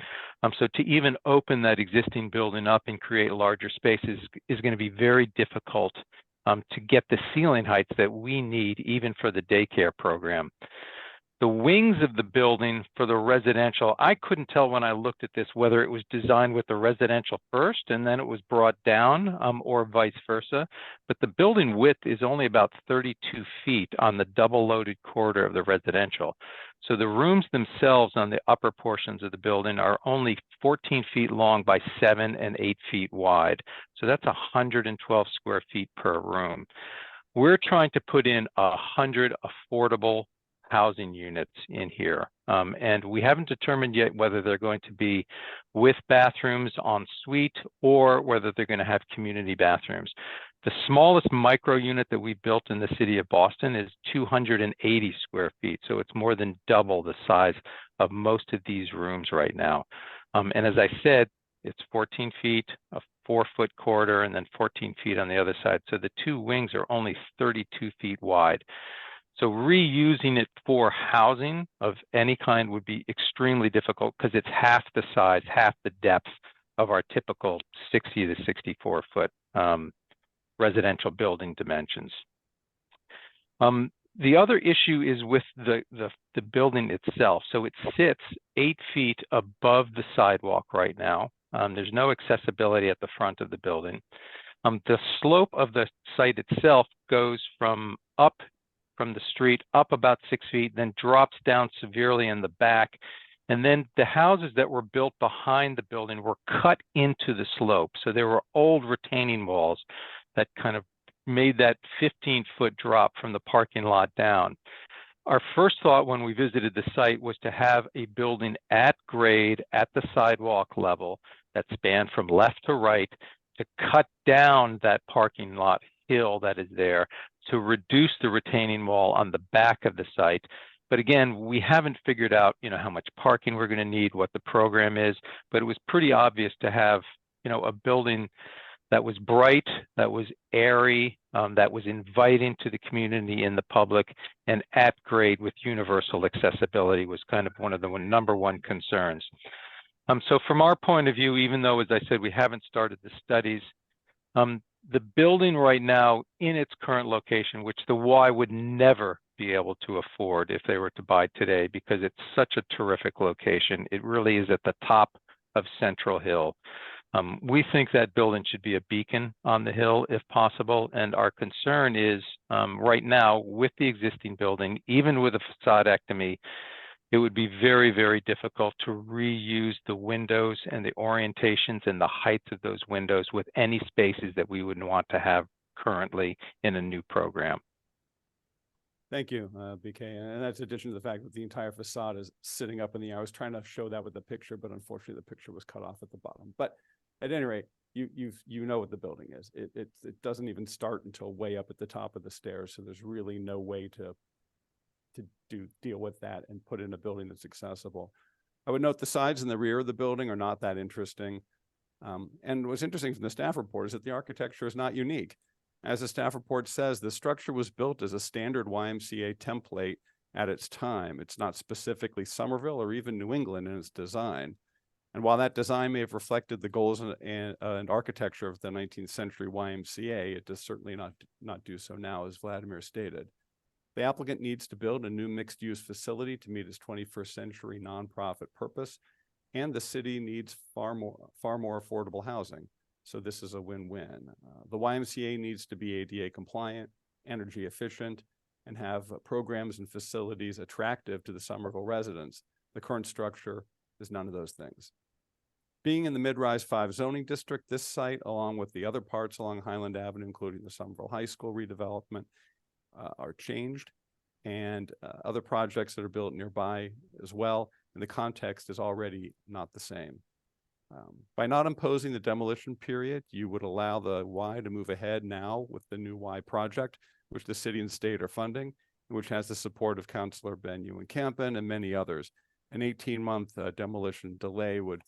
So to even open that existing building up and create larger spaces is going to be very difficult to get the ceiling heights that we need even for the daycare program. The wings of the building for the residential, I couldn't tell when I looked at this whether it was designed with the residential first and then it was brought down or vice versa. But the building width is only about 32 feet on the double loaded corridor of the residential. So the rooms themselves on the upper portions of the building are only 14 feet long by 7 and 8 feet wide. So that's 112 square feet per room. We're trying to put in 100 affordable housing units in here. And we haven't determined yet whether they're going to be with bathrooms en suite or whether they're going to have community bathrooms. The smallest micro unit that we built in the city of Boston is 280 square feet. So it's more than double the size of most of these rooms right now. And as I said, it's 14 feet, a 4-foot corridor, and then 14 feet on the other side. So the two wings are only 32 feet wide. So reusing it for housing of any kind would be extremely difficult because it's half the size, half the depth of our typical 60 to 64 foot residential building dimensions. The other issue is with the building itself. So it sits 8 feet above the sidewalk right now. There's no accessibility at the front of the building. The slope of the site itself goes from the street up about 6 feet, then drops down severely in the back. And then the houses that were built behind the building were cut into the slope. So there were old retaining walls that kind of made that 15-foot drop from the parking lot down. Our first thought when we visited the site was to have a building at grade at the sidewalk level that spanned from left to right to cut down that parking lot hill that is there to reduce the retaining wall on the back of the site. But again, we haven't figured out, how much parking we're going to need, what the program is, but it was pretty obvious to have, a building that was bright, that was airy, that was inviting to the community and the public, and at grade with universal accessibility was kind of one of the number one concerns. So from our point of view, even though, as I said, we haven't started the studies, the building right now in its current location, which the Y would never be able to afford if they were to buy today because it's such a terrific location. It really is at the top of Central Hill. We think that building should be a beacon on the hill if possible. And our concern is right now with the existing building, even with a facadectomy, it would be very, very difficult to reuse the windows and the orientations and the heights of those windows with any spaces that we would want to have currently in a new program. Thank you, BK. And that's in addition to the fact that the entire facade is sitting up in the air. I was trying to show that with the picture, but unfortunately the picture was cut off at the bottom. But at any rate, you know what the building is. It doesn't even start until way up at the top of the stairs. So there's really no way to deal with that and put in a building that's accessible. I would note the sides and the rear of the building are not that interesting. And what's interesting from the staff report is that the architecture is not unique. As the staff report says, the structure was built as a standard YMCA template at its time. It's not specifically Somerville or even New England in its design. And while that design may have reflected the goals and architecture of the 19th century YMCA, it does certainly not do so now, as Vladimir stated. The applicant needs to build a new mixed-use facility to meet its 21st century nonprofit purpose, and the city needs far more affordable housing. So this is a win-win. The YMCA needs to be ADA compliant, energy efficient, and have programs and facilities attractive to the Somerville residents. The current structure is none of those things. Being in the Mid-Rise 5 zoning district, this site, along with the other parts along Highland Avenue, including the Somerville High School redevelopment, are changed, and other projects that are built nearby as well, and the context is already not the same. By not imposing the demolition period, you would allow the Y to move ahead now with the new Y project, which the city and state are funding, and which has the support of Councilor Ben Ewan-Campen and many others. An 18-month demolition delay would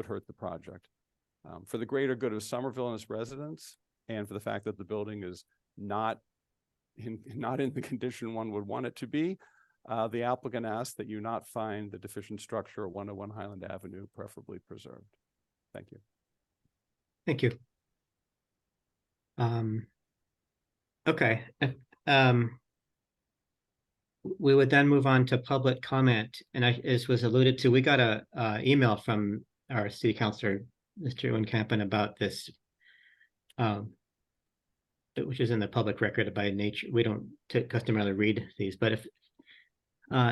hurt the project. For the greater good of Somerville and its residents, and for the fact that the building is not in the condition one would want it to be, the applicant asks that you not find the deficient structure at 101 Highland Avenue preferably preserved. Thank you. Thank you. Okay. We would then move on to public comment. And as was alluded to, we got a email from our city councilor, Mr. Ewan-Campen, about this, which is in the public record by nature. We don't customarily read these, but if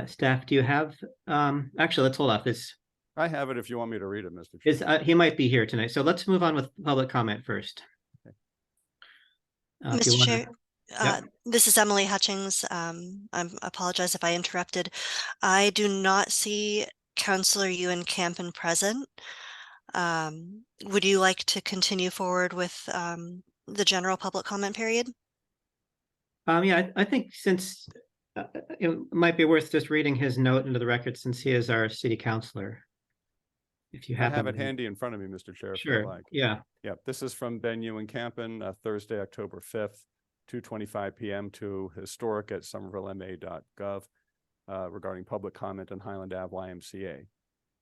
staff, do you have, actually, let's hold off this. I have it if you want me to read it, Mr. Chair. He might be here tonight. So let's move on with public comment first. Okay. Mr. Chair, Yep. this is Emily Hutchings. I apologize if I interrupted. I do not see Councilor Ewan-Campen present. Would you like to continue forward with the general public comment period? Yeah, I think since it might be worth just reading his note into the record since he is our city councilor. If you I have him it handy in front of me, Mr. Chair. If you Sure, like. yeah. Yeah, this is from Ben Ewan-Campen, Thursday, October 5th, 2:25 p.m. to historic@somervillema.gov regarding public comment on Highland Ave YMCA.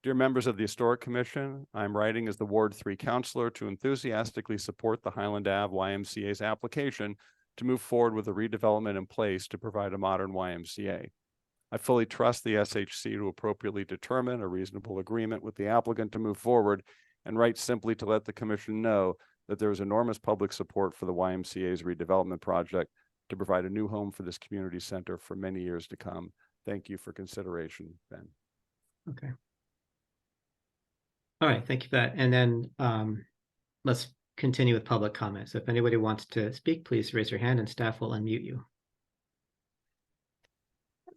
Dear members of the Historic Commission, I'm writing as the Ward 3 Councilor to enthusiastically support the Highland Ave YMCA's application to move forward with a redevelopment in place to provide a modern YMCA. I fully trust the SHC to appropriately determine a reasonable agreement with the applicant to move forward, and write simply to let the Commission know that there is enormous public support for the YMCA's redevelopment project to provide a new home for this community center for many years to come. Thank you for consideration, Ben. Okay. All right, thank you for that. And then let's continue with public comment. So if anybody wants to speak, please raise your hand and staff will unmute you.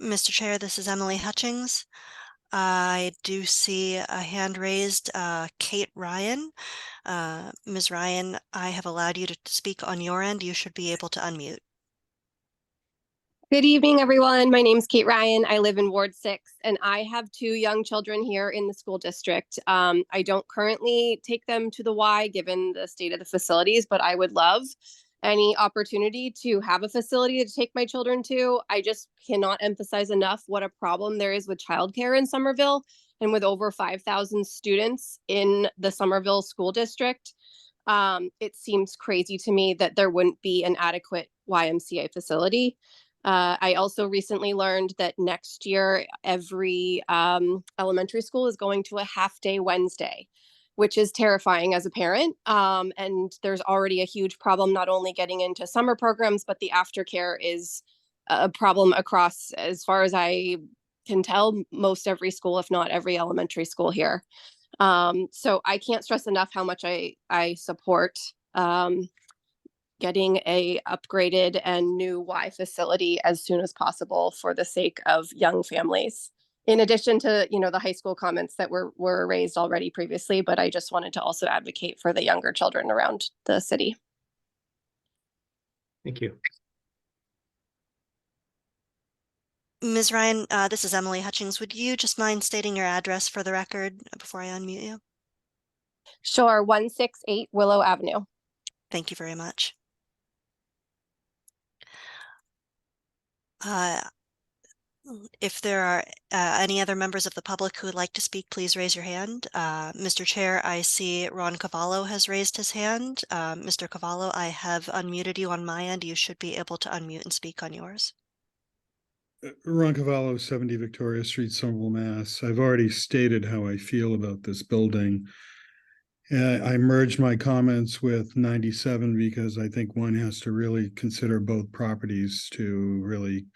Mr. Chair, this is Emily Hutchings. I do see a hand raised, Kate Ryan. Ms. Ryan, I have allowed you to speak on your end. You should be able to unmute. Good evening, everyone. My name is Kate Ryan. I live in Ward 6, and I have 2 young children here in the school district. I don't currently take them to the Y given the state of the facilities, but I would love any opportunity to have a facility to take my children to. I just cannot emphasize enough what a problem there is with childcare in Somerville, and with over 5,000 students in the Somerville School District. It seems crazy to me that there wouldn't be an adequate YMCA facility. I also recently learned that next year, every elementary school is going to a half-day Wednesday. which is terrifying as a parent. And there's already a huge problem, not only getting into summer programs, but the aftercare is a problem across, as far as I can tell, most every school, if not every elementary school here. So I can't stress enough how much I support getting a upgraded and new Y facility as soon as possible for the sake of young families. In addition to, the high school comments that were raised already previously, but I just wanted to also advocate for the younger children around the city. Thank you. Ms. Ryan, this is Emily Hutchings. Would you just mind stating your address for the record before I unmute you? Sure, 168 Willow Avenue. Thank you very much. If there are any other members of the public who would like to speak, please raise your hand. Mr. Chair, I see Ron Cavallo has raised his hand. Mr. Cavallo, I have unmuted you on my end. You should be able to unmute and speak on yours. Ron Cavallo, 70 Victoria Street, Somerville, Mass. I've already stated how I feel about this building. I merged my comments with 97 because I think one has to really consider both properties to really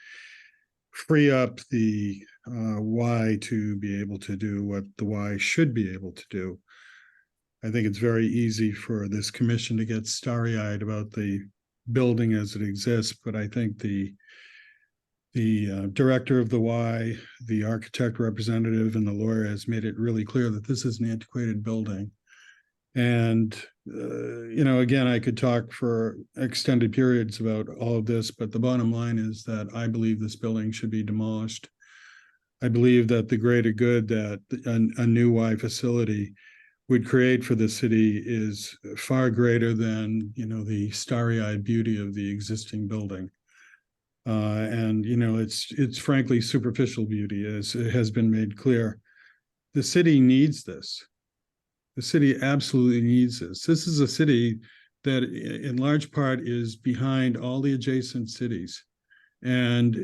free up the Y to be able to do what the Y should be able to do. I think it's very easy for this commission to get starry-eyed about the building as it exists, but I think the director of the Y, the architect representative, and the lawyer has made it really clear that this is an antiquated building. And, again, I could talk for extended periods about all of this, but the bottom line is that I believe this building should be demolished. I believe that the greater good that a new Y facility would create for the city is far greater than, the starry-eyed beauty of the existing building. And it's frankly superficial beauty, as it has been made clear. The city needs this. The city absolutely needs this. This is a city that in large part is behind all the adjacent cities. And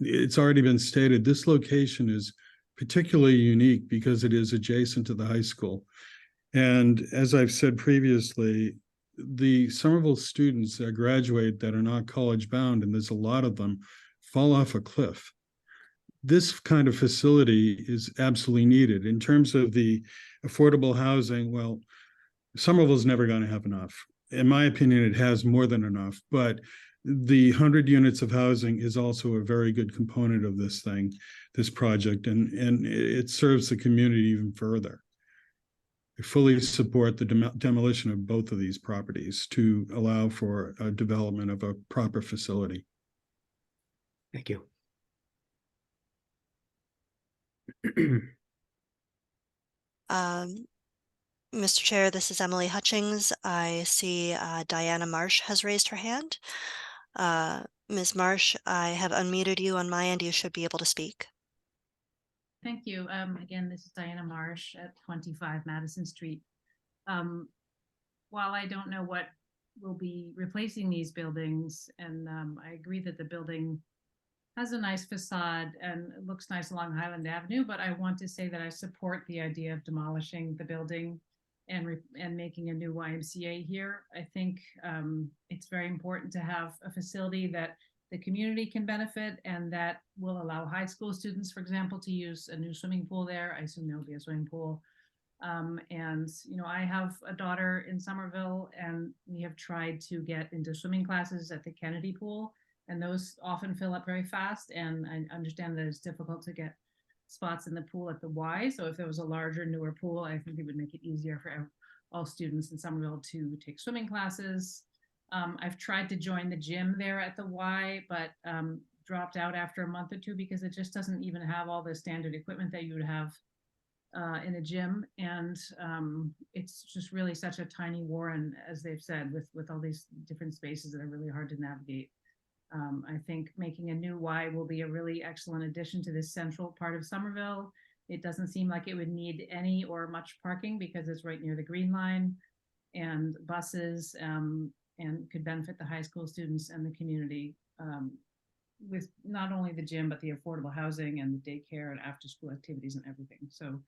it's already been stated, this location is particularly unique because it is adjacent to the high school. And as I've said previously, the Somerville students that graduate that are not college bound, and there's a lot of them, fall off a cliff. This kind of facility is absolutely needed. In terms of the affordable housing, well, Somerville's never going to have enough. In my opinion, it has more than enough, but the 100 units of housing is also a very good component of this project, and it serves the community even further. I fully support the demolition of both of these properties to allow for a development of a proper facility. Thank you. Mr. Chair, this is Emily Hutchings. I see Diana Marsh has raised her hand. Ms. Marsh, I have unmuted you on my end. You should be able to speak. Thank you. Again, this is Diana Marsh at 25 Madison Street. While I don't know what will be replacing these buildings, and I agree that the building has a nice facade and it looks nice along Highland Avenue, but I want to say that I support the idea of demolishing the building and making a new YMCA here. I think it's very important to have a facility that the community can benefit and that will allow high school students, for example, to use a new swimming pool there. I assume there'll be a swimming pool. And, I have a daughter in Somerville, and we have tried to get into swimming classes at the Kennedy pool, and those often fill up very fast. And I understand that it's difficult to get spots in the pool at the Y. So if there was a larger, newer pool, I think it would make it easier for all students in Somerville to take swimming classes. I've tried to join the gym there at the Y, but dropped out after a month or two because it just doesn't even have all the standard equipment that you would have in a gym. And it's just really such a tiny warren, as they've said, with all these different spaces that are really hard to navigate. I think making a new Y will be a really excellent addition to this central part of Somerville. It doesn't seem like it would need any or much parking because it's right near the Green Line and buses, and could benefit the high school students and the community with not only the gym, but the affordable housing and the daycare and after school activities and everything. So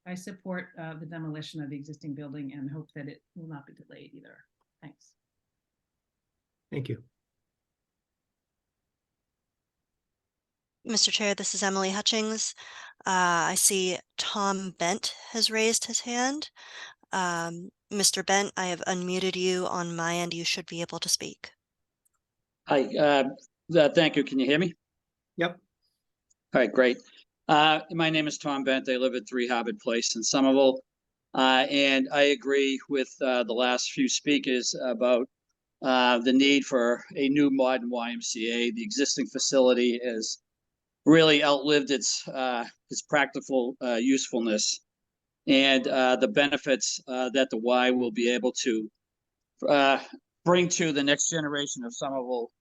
I support the demolition of the existing building and hope that it will not be delayed either. Thanks. Thank you. Mr. Chair, this is Emily Hutchings. I see Tom Bent has raised his hand. Mr. Bent, I have unmuted you on my end. You should be able to speak. Hi, thank you. Can you hear me? Yep. All right, great. My name is Tom Bent. I live at 3 Harvard Place in Somerville. And I agree with the last few speakers about the need for a new modern YMCA. The existing facility has really outlived its practical usefulness, and the benefits that the Y will be able to bring to the next generation of Somerville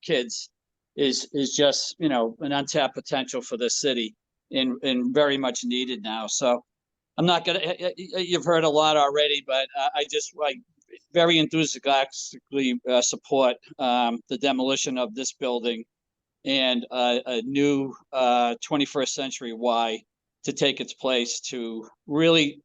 kids is just, you know, an untapped potential for this city and very much needed now. So I'm not gonna, you've heard a lot already, but I just like very enthusiastically support the demolition of this building and a new 21st century Y to take its place to really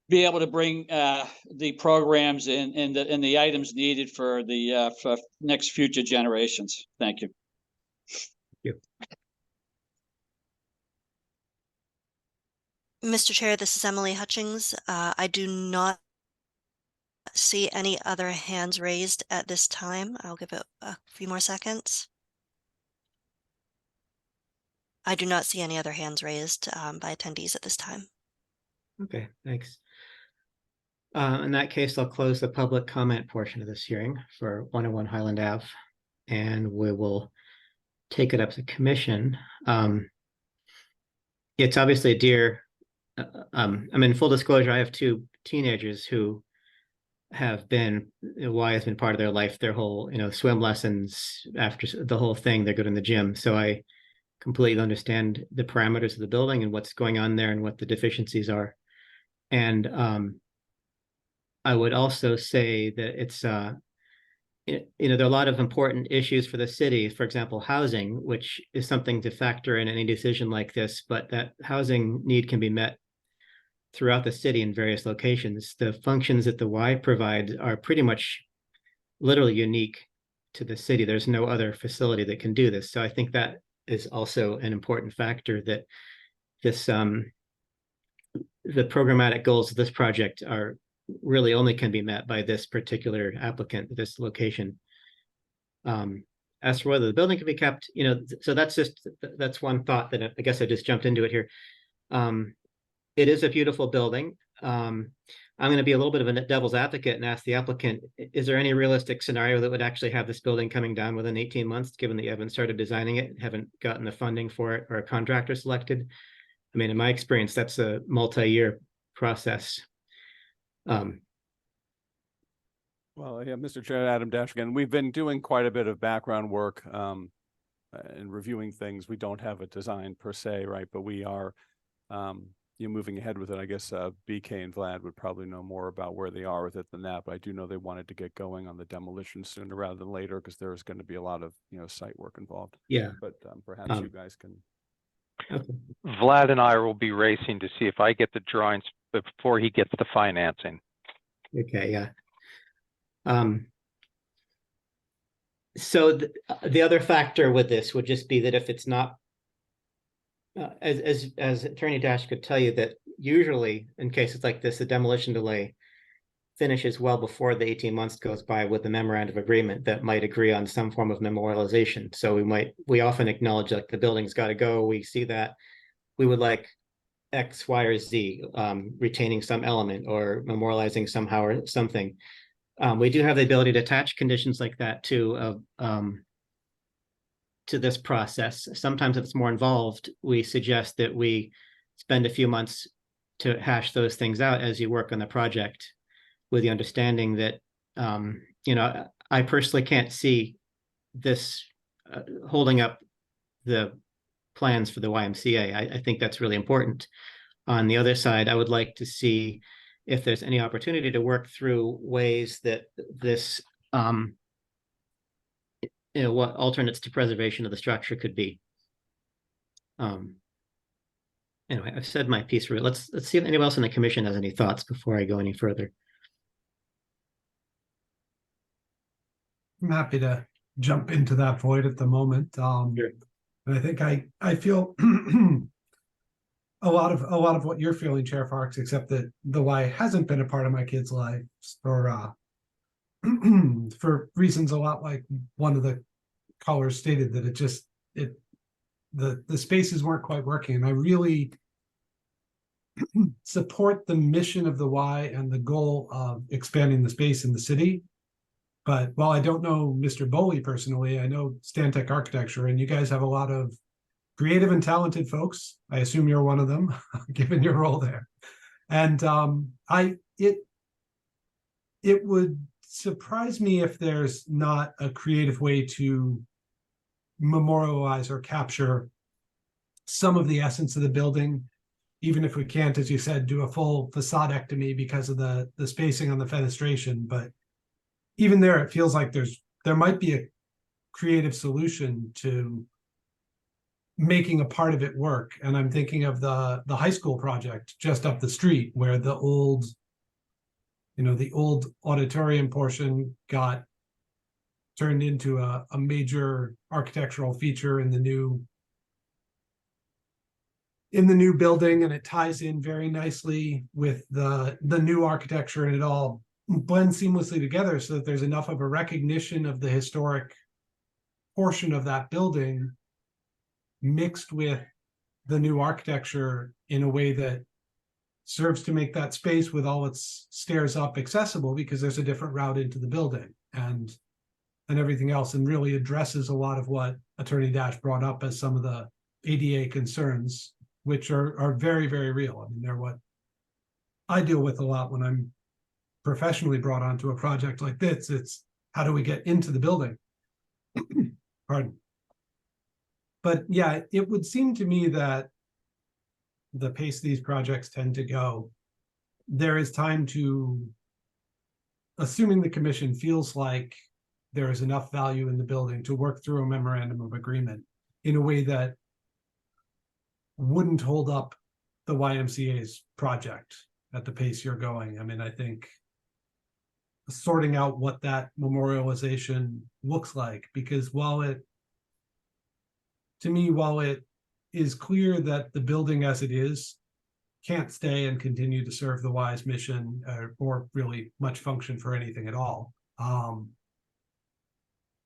be able to bring the programs and the items needed for the for next future generations. Thank you. Thank you. Mr. Chair, this is Emily Hutchings. I do not see any other hands raised at this time. I'll give it a few more seconds. I do not see any other hands raised by attendees at this time. Okay, thanks. In that case, I'll close the public comment portion of this hearing for 101 Highland Ave, and we will take it up to commission. It's obviously a dear, I mean, full disclosure, I have 2 teenagers who have been, Y has been part of their life, their whole, you know, swim lessons, after the whole thing, they're good in the gym. So I completely understand the parameters of the building and what's going on there and what the deficiencies are. And I would also say that it's, you know, there are a lot of important issues for the city, for example, housing, which is something to factor in any decision like this, but that housing need can be met throughout the city in various locations. The functions that the Y provides are pretty much literally unique to the city. There's no other facility that can do this. So I think that is also an important factor, that this, the programmatic goals of this project are really only can be met by this particular applicant, this location. As for whether the building can be kept, you know, so that's one thought that I guess I just jumped into it here. It is a beautiful building. I'm going to be a little bit of a devil's advocate and ask the applicant, is there any realistic scenario that would actually have this building coming down within 18 months, given that you haven't started designing it, haven't gotten the funding for it or a contractor selected? I mean, in my experience, that's a multi-year process. Well, yeah, Mr. Chair, Adam Dash again. We've been doing quite a bit of background work and reviewing things. We don't have a design per se, right? But we are moving ahead with it. I guess BK and Vlad would probably know more about where they are with it than that. But I do know they wanted to get going on the demolition sooner rather than later, because there's going to be a lot of, you know, site work involved. Yeah. But perhaps you guys can. Okay. Vlad and I will be racing to see if I get the drawings before he gets the financing. Okay, yeah. So the other factor with this would just be that if it's not, as Attorney Dash could tell you, that usually in cases like this, the demolition delay finishes well before the 18 months goes by with the memorandum of agreement that might agree on some form of memorialization. So we often acknowledge, like, the building's got to go. We see that we would like X, Y, or Z, retaining some element or memorializing somehow or something. We do have the ability to attach conditions like that to this process. Sometimes if it's more involved, we suggest that we spend a few months to hash those things out as you work on the project, with the understanding that, you know, I personally can't see this holding up the plans for the YMCA. I think that's really important. On the other side, I would like to see if there's any opportunity to work through ways that this, you know, what alternates to preservation of the structure could be. And Anyway, I've said my piece. Let's see if anyone else in the commission has any thoughts before I go any further. I'm happy to jump into that void at the moment. And I think I feel a lot of what you're feeling, Chair Parks, except that the Y hasn't been a part of my kids' lives for for reasons a lot like one of the callers stated, that the spaces weren't quite working. And I really support the mission of the Y and the goal of expanding the space in the city. But while I don't know Mr. Boley personally, I know Stantec Architecture, and you guys have a lot of creative and talented folks. I assume you're one of them, given your role there. And it would surprise me if there's not a creative way to memorialize or capture some of the essence of the building, even if we can't, as you said, do a full facadectomy because of the spacing on the fenestration. But even there, it feels like there might be a creative solution to making a part of it work. And I'm thinking of the high school project just up the street, where the old auditorium portion got turned into a major architectural feature in the new building, and it ties in very nicely with the new architecture, and it all blend seamlessly together so that there's enough of a recognition of the historic portion of that building mixed with the new architecture in a way that serves to make that space with all its stairs up accessible, because there's a different route into the building and everything else, and really addresses a lot of what Attorney Dash brought up as some of the ADA concerns, which are very, very real. I mean, they're what I deal with a lot when I'm professionally brought onto a project like this. It's how do we get into the building? Pardon. But yeah, it would seem to me that the pace these projects tend to go, there is time to, assuming the commission feels like there is enough value in the building, to work through a memorandum of agreement in a way that wouldn't hold up the YMCA's project at the pace you're going. I mean, I think sorting out what that memorialization looks like, because while it is clear that the building as it is can't stay and continue to serve the Y's mission, or really much function for anything at all.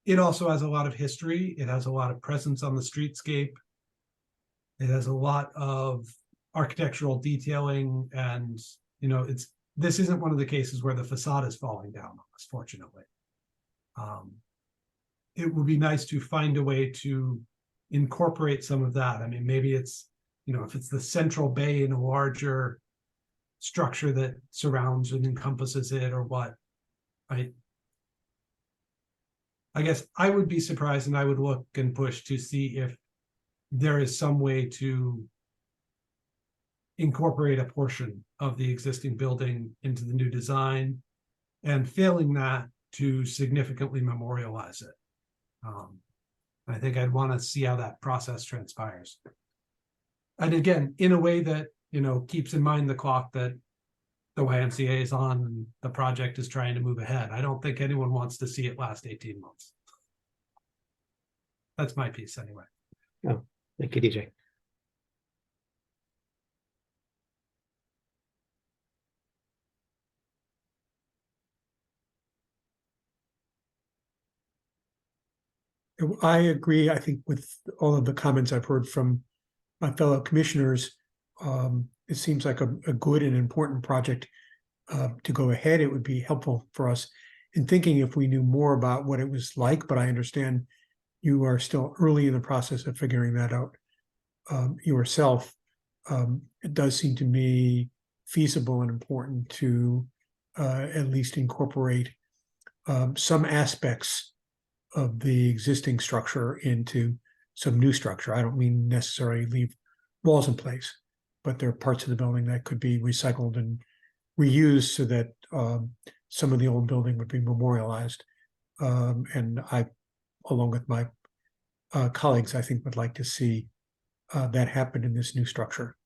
It also has a lot of history. It has a lot of presence on the streetscape. It has a lot of architectural detailing, and this isn't one of the cases where the facade is falling down on us, fortunately. It would be nice to find a way to incorporate some of that. I mean, maybe it's, if it's the central bay in a larger structure that surrounds and encompasses it, or what. I guess I would be surprised, and I would look and push to see if there is some way to incorporate a portion of the existing building into the new design, and failing that, to significantly memorialize it. I think I'd want to see how that process transpires. And again, in a way that, keeps in mind the clock that the YMCA is on and the project is trying to move ahead. I don't think anyone wants to see it last 18 months. That's my piece anyway. Oh, thank you, DJ. I agree, I think, with all of the comments I've heard from my fellow commissioners. It seems like a good and important project to go ahead. It would be helpful for us in thinking if we knew more about what it was like, but I understand you are still early in the process of figuring that out yourself. It does seem to me feasible and important to at least incorporate some aspects of the existing structure into some new structure. I don't mean necessarily leave walls in place, but there are parts of the building that could be recycled and reused so that some of the old building would be memorialized. And I, along with my colleagues, I think would like to see that happen in this new structure.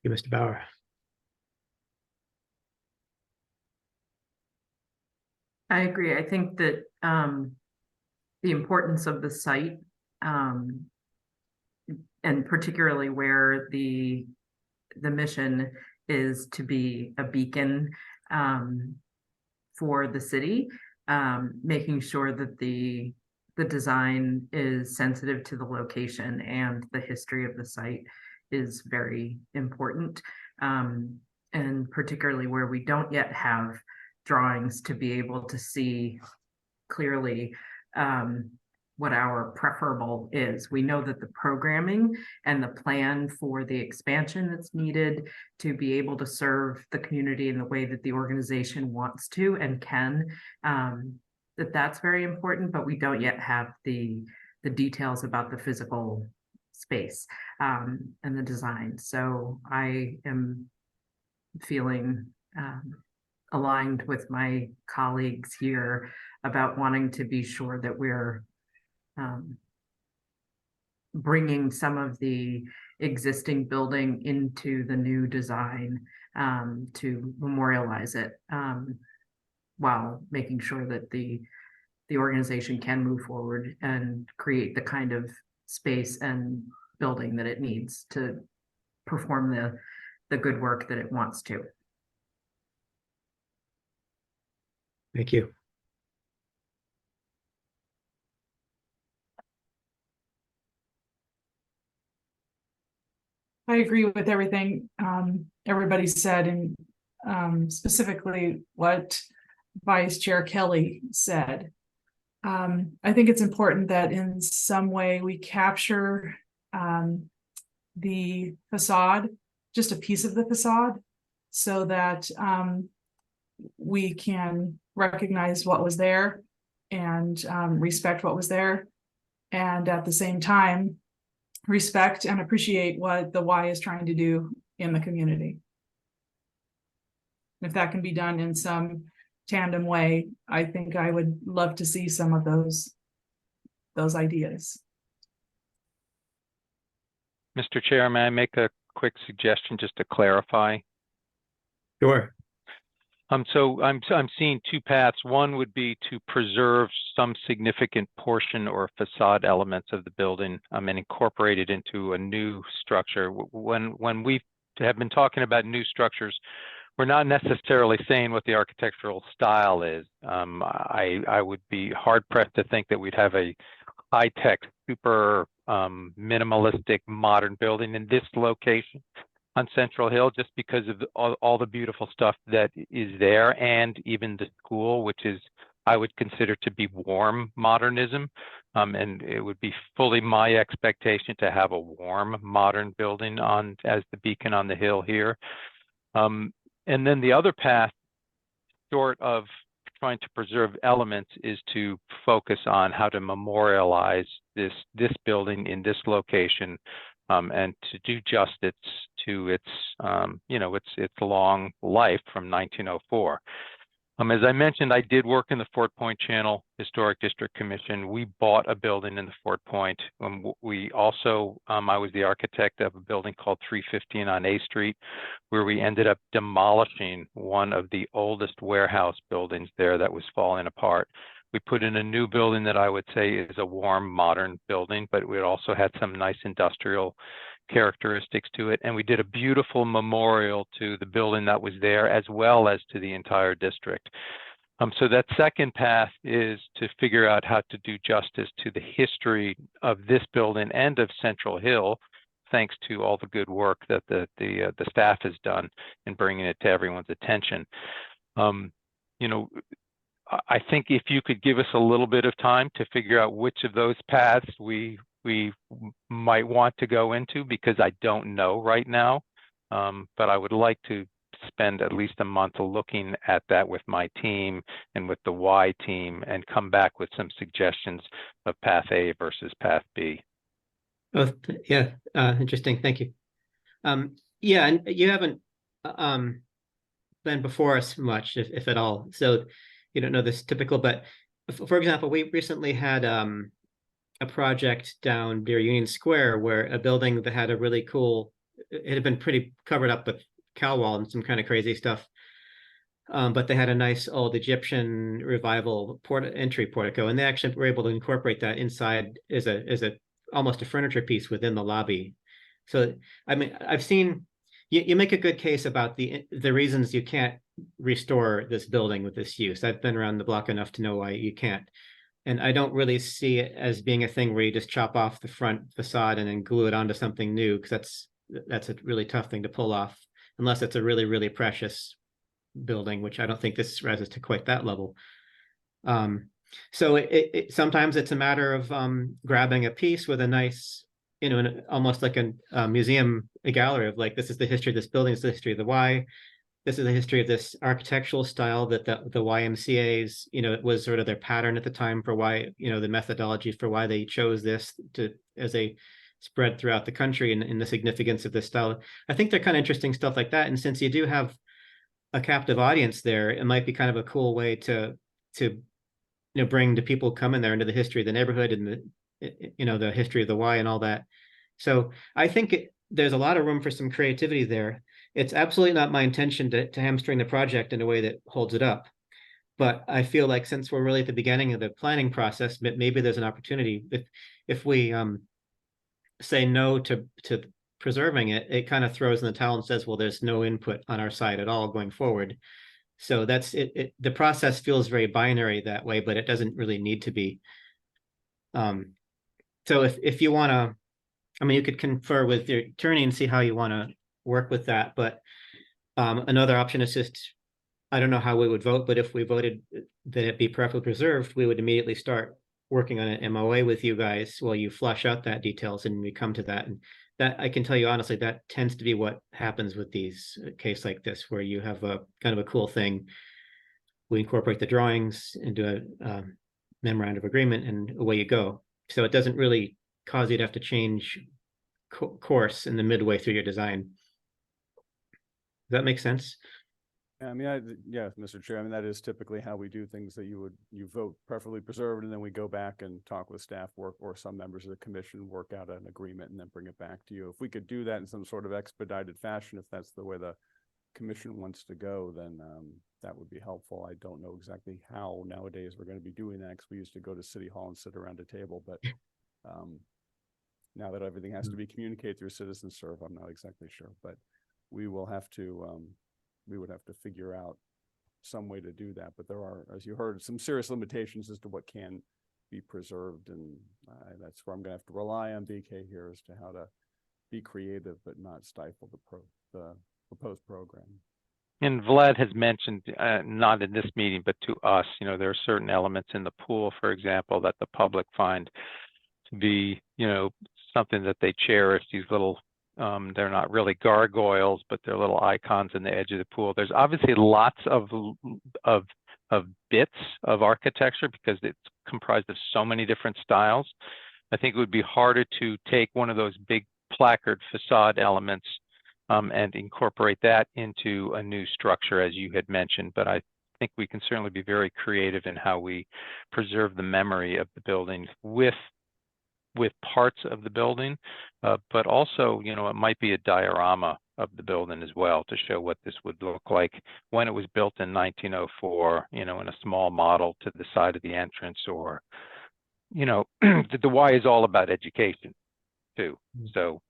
You, Mr. Bauer. I agree. I think that the importance of the site, and particularly where the mission is to be a beacon for the city, making sure that the design is sensitive to the location and the history of the site is very important. And particularly where we don't yet have drawings to be able to see clearly what our preferable is. We know that the programming and the plan for the expansion that's needed to be able to serve the community in the way that the organization wants to and can, that's very important, but we don't yet have the details about the physical space and the design. So I am feeling aligned with my colleagues here about wanting to be sure that we're bringing some of the existing building into the new design to memorialize it, while making sure that the organization can move forward and create the kind of space and building that it needs to perform the good work that it wants to. Thank you. I agree with everything everybody said, and specifically what Vice Chair Kelly said. I think it's important that in some way we capture the facade, just a piece of the facade, so that we can recognize what was there and respect what was there, and at the same time respect and appreciate what the Y is trying to do in the community. If that can be done in some tandem way, I think I would love to see some of those ideas. Mr. Chair, may I make a quick suggestion just to clarify? Sure. So I'm seeing two paths. One would be to preserve some significant portion or facade elements of the building and incorporate it into a new structure. When we have been talking about new structures, we're not necessarily saying what the architectural style is. I would be hard pressed to think that we'd have a high-tech, super minimalistic, modern building in this location on Central Hill, just because of all the beautiful stuff that is there, and even the school, which is, I would consider to be warm modernism. And it would be fully my expectation to have a warm modern building as the beacon on the hill here. And then the other path, short of trying to preserve elements, is to focus on how to memorialize this building in this location, and to do justice to its long life from 1904. As I mentioned, I did work in the Fort Point Channel Historic District Commission. We bought a building in the Fort Point. We also, I was the architect of a building called 315 on A Street, where we ended up demolishing one of the oldest warehouse buildings there that was falling apart. We put in a new building that I would say is a warm, modern building, but we also had some nice industrial characteristics to it. And we did a beautiful memorial to the building that was there, as well as to the entire district. So that second path is to figure out how to do justice to the history of this building and of Central Hill, thanks to all the good work that the staff has done in bringing it to everyone's attention. I think if you could give us a little bit of time to figure out which of those paths we might want to go into, because I don't know right now, but I would like to spend at least a month looking at that with my team and with the Y team, and come back with some suggestions of path A versus path B. Oh, yeah, interesting. Thank you. Yeah, and you haven't been before us much, if at all. So you don't know this typical, but for example, we recently had a project down near Union Square where a building that had a really cool it had been pretty covered up with cow wall and some kind of crazy stuff. But they had a nice old Egyptian revival entry portico, and they actually were able to incorporate that inside as a almost a furniture piece within the lobby. So I mean, I've seen you make a good case about the reasons you can't restore this building with this use. I've been around the block enough to know why you can't. And I don't really see it as being a thing where you just chop off the front facade and then glue it onto something new, because that's a really tough thing to pull off, unless it's a really, really precious building, which I don't think this rises to quite that level. So sometimes it's a matter of grabbing a piece with a nice, almost like a museum, a gallery of like, this is the history of this building, this is the history of the Y. This is the history of this architectural style that the YMCA's, it was sort of their pattern at the time for why, the methodology for why they chose this as a spread throughout the country, and the significance of this style. I think they're kind of interesting stuff like that. And since you do have a captive audience there, it might be kind of a cool way to bring the people coming there into the history of the neighborhood and the history of the Y and all that. So I think there's a lot of room for some creativity there. It's absolutely not my intention to hamstring the project in a way that holds it up. But I feel like since we're really at the beginning of the planning process, maybe there's an opportunity. If we say no to preserving it, it kind of throws in the towel and says, well, there's no input on our side at all going forward. So that's it. The process feels very binary that way, but it doesn't really need to be. So if you want to, you could confer with your attorney and see how you want to work with that. But another option is just, I don't know how we would vote, but if we voted that it be perfectly preserved, we would immediately start working on an MOA with you guys while you flush out that details and we come to that. And that, I can tell you honestly, that tends to be what happens with these case like this, where you have a kind of a cool thing. We incorporate the drawings into a memorandum of agreement and away you go. So it doesn't really cause you to have to change course in the midway through your design. Does that make sense? Yeah, Mr. Chair, that is typically how we do things, that you vote preferably preserved, and then we go back and talk with staff, work, or some members of the commission work out an agreement and then bring it back to you. If we could do that in some sort of expedited fashion, if that's the way the commission wants to go, then that would be helpful. I don't know exactly how nowadays we're going to be doing that, because we used to go to City Hall and sit around a table, but now that everything has to be communicated through Citizen Serve, I'm not exactly sure, but we will have to we would have to figure out some way to do that. But there are, as you heard, some serious limitations as to what can be preserved, and that's where I'm going to have to rely on BK here as to how to be creative but not stifle the proposed program. And Vlad has mentioned, not in this meeting, but to us, there are certain elements in the pool, for example, that the public find to be, something that they cherish. These little, they're not really gargoyles, but they're little icons in the edge of the pool. There's obviously lots of bits of architecture because it's comprised of so many different styles. I think it would be harder to take one of those big placard facade elements and incorporate that into a new structure, as you had mentioned. But I think we can certainly be very creative in how we preserve the memory of the building with parts of the building, but also, it might be a diorama of the building as well to show what this would look like when it was built in 1904, in a small model to the side of the entrance, or, the Y is all about education too. So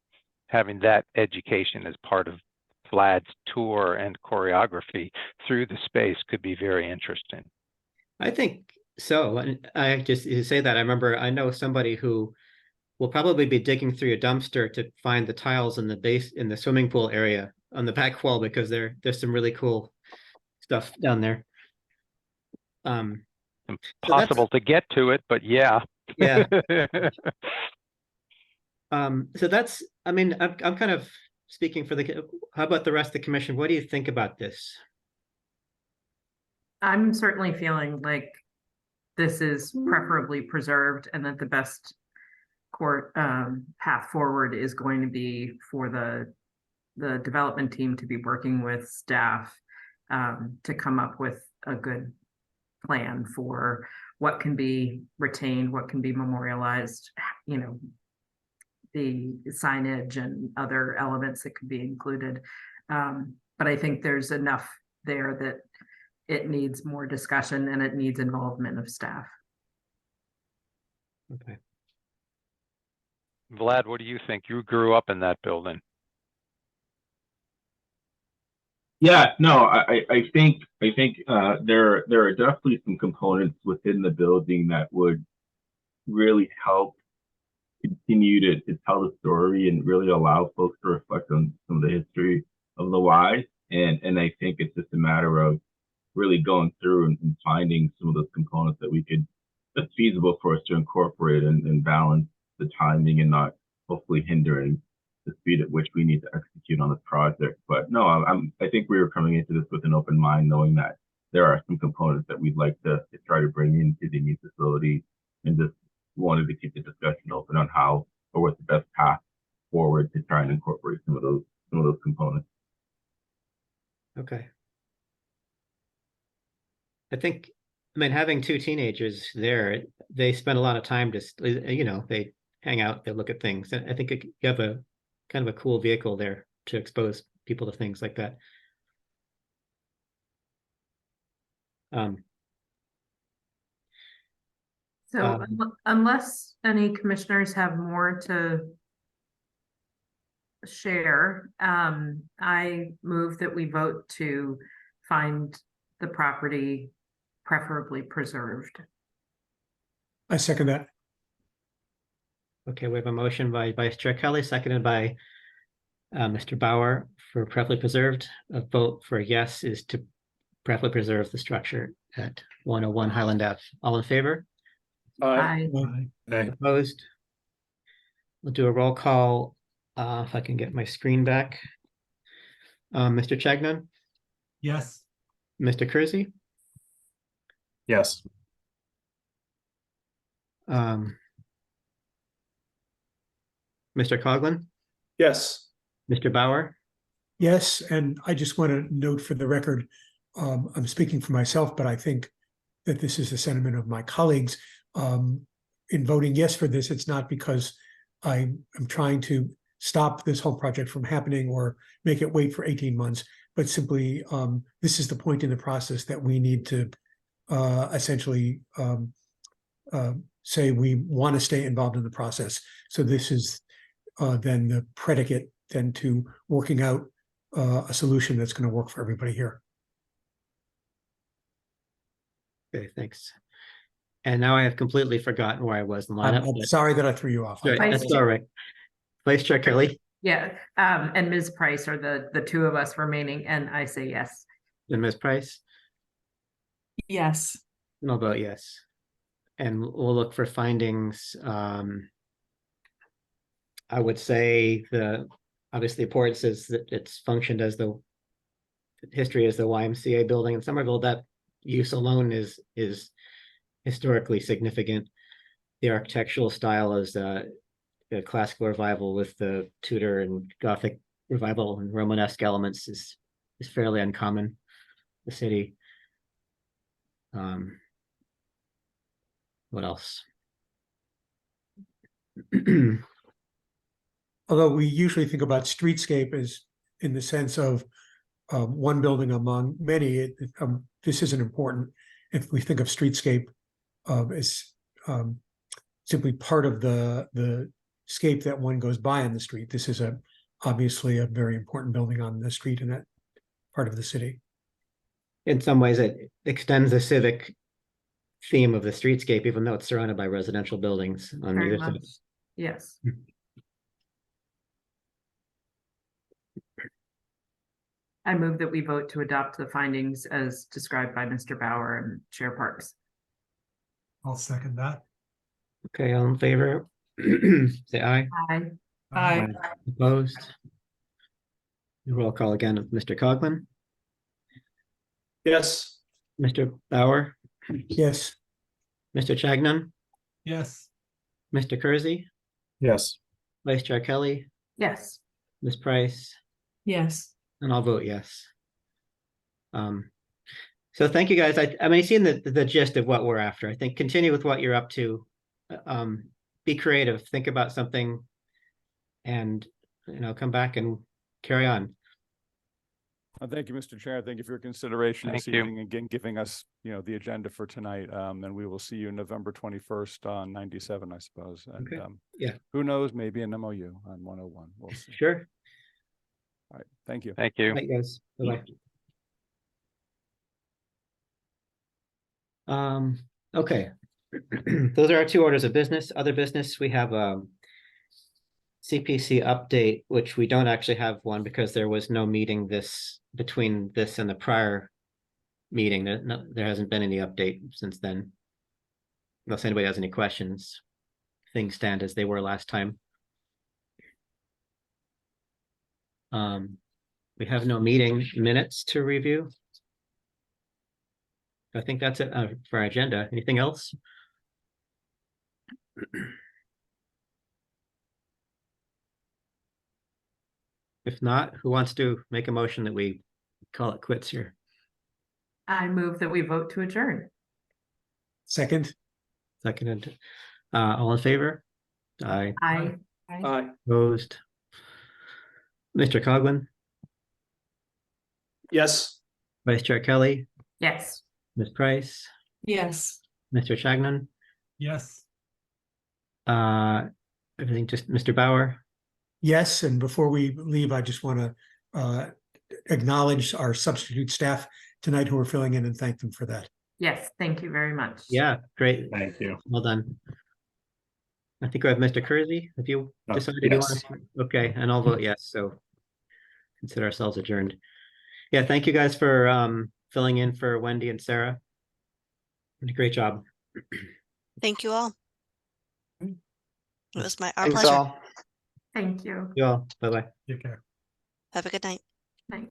having that education as part of Vlad's tour and choreography through the space could be very interesting. I think so. And I just, you say that, I know somebody who will probably be digging through a dumpster to find the tiles in the base in the swimming pool area on the back wall, because there's some really cool stuff down there. Impossible to get to it, but yeah. Yeah. So that's, I'm kind of speaking for how about the rest of the commission? What do you think about this? I'm certainly feeling like this is preferably preserved, and that the best path forward is going to be for the development team to be working with staff to come up with a good plan for what can be retained, what can be memorialized, the signage and other elements that could be included. But I think there's enough there that it needs more discussion and it needs involvement of staff. Okay. Vlad, what do you think? You grew up in that building. Yeah, no, I think there are definitely some components within the building that would really help continue to tell the story and really allow folks to reflect on some of the history of the Y. And I think it's just a matter of really going through and finding some of those components that's feasible for us to incorporate and balance the timing and not hopefully hindering the speed at which we need to execute on the project. But no, I think we were coming into this with an open mind, knowing that there are some components that we'd like to try to bring into the new facility, and just wanted to keep the discussion open on how or what's the best path forward to try and incorporate some of those components. Okay. I mean, having two teenagers there, they spend a lot of time just, they hang out, they look at things. And I think you have a kind of a cool vehicle there to expose people to things like that. So unless any commissioners have more to share, I move that we vote to find the property preferably preserved. I second that. Okay, we have a motion by Vice Chair Kelly, seconded by Mr. Bauer for preferably preserved. A vote for yes is to preferably preserve the structure at 101 Highland Ave. All in favor? Aye. Opposed? We'll do a roll call, if I can get my screen back. Mr. Chagnon, Yes. Mr. Kersey, Yes. Mr. Coughlin, Yes. Mr. Bauer, Yes, and I just want to note for the record, I'm speaking for myself, but I think that this is the sentiment of my colleagues. In voting yes for this, it's not because I am trying to stop this whole project from happening or make it wait for 18 months, but simply this is the point in the process that we need to essentially say we want to stay involved in the process. So this is then the predicate then to working out a solution that's going to work for everybody here. okay, thanks. And now I have completely forgotten where I was in the I'm lineup. but- sorry that I threw you off. Right, that's all right. Vice Chair Kelly Yeah, and Ms. Price are the two of us remaining, and I say yes. and Ms. Price, Yes. and I'll vote yes. And we'll look for findings. I would say obviously the report says that it's functioned as the history as the YMCA building in Somerville. That use alone is historically significant. The architectural style is the classical revival with the Tudor and Gothic revival and Romanesque elements is fairly uncommon in the city. What else? Although we usually think about streetscape as in the sense of one building among many, this isn't important. If we think of streetscape as simply part of the scape that one goes by on the street, this is obviously a very important building on the street in that part of the city. In some ways, it extends the civic theme of the streetscape, even though it's surrounded by residential buildings on Very either much. side. Yes. I move that we vote to adopt the findings as described by Mr. Bauer and Chair Parks. I'll second that. Okay, all in favor? Say aye. Aye. Aye. Opposed? Roll call again of Mr. Coughlin, Yes. Mr. Bauer, Yes, Mr. Chagnon, Yes. Mr. Kersey, Yes. Vice Chair Kelly, Yes. Ms. Price, Yes. and I'll vote yes. So thank you guys. I mean, seeing the gist of what we're after. I think continue with what you're up to. Be creative. Think about something and, come back and carry on. Thank you, Mr. Chair. Thank you for your consideration this Thank you. evening, again, giving us, the agenda for tonight. And we will see you November 21st on 97, I suppose. And Okay. Yeah. who knows, maybe an MOU on 101. We'll see. Sure. All right. Thank you. Thank you. Right, guys. Bye-bye. Okay. Those are our two orders of business. Other business, we have CPC update, which we don't actually have one because there was no meeting between this and the prior meeting. There hasn't been any update since then. Unless anybody has any questions, things stand as they were last time. We have no meeting minutes to review. I think that's it for our agenda. Anything else? If not, who wants to make a motion that we call it quits here? I move that we vote to adjourn. Second, Seconded. All in favor? Aye. Aye. Aye. Opposed? Mr. Coghlan, Yes. Vice Chair Kelly, Yes. Ms. Price, Yes. Mr. Shagnon, Yes. everything, just Mr. Bauer. yes, and before we leave, I just want to acknowledge our substitute staff tonight who are filling in and thank them for that. Yes, thank you very much. Yeah, great. Thank you. Well done. I think we have Mr. Kersey. Have you decided you yes. want to? Okay, and I'll vote yes, so consider ourselves adjourned. Yeah, thank you guys for filling in for Wendy and Sarah. Great job. Thank you all. It was our Thanks pleasure. all. Thank you. You all. Bye-bye. Take care. Have a good night. Night.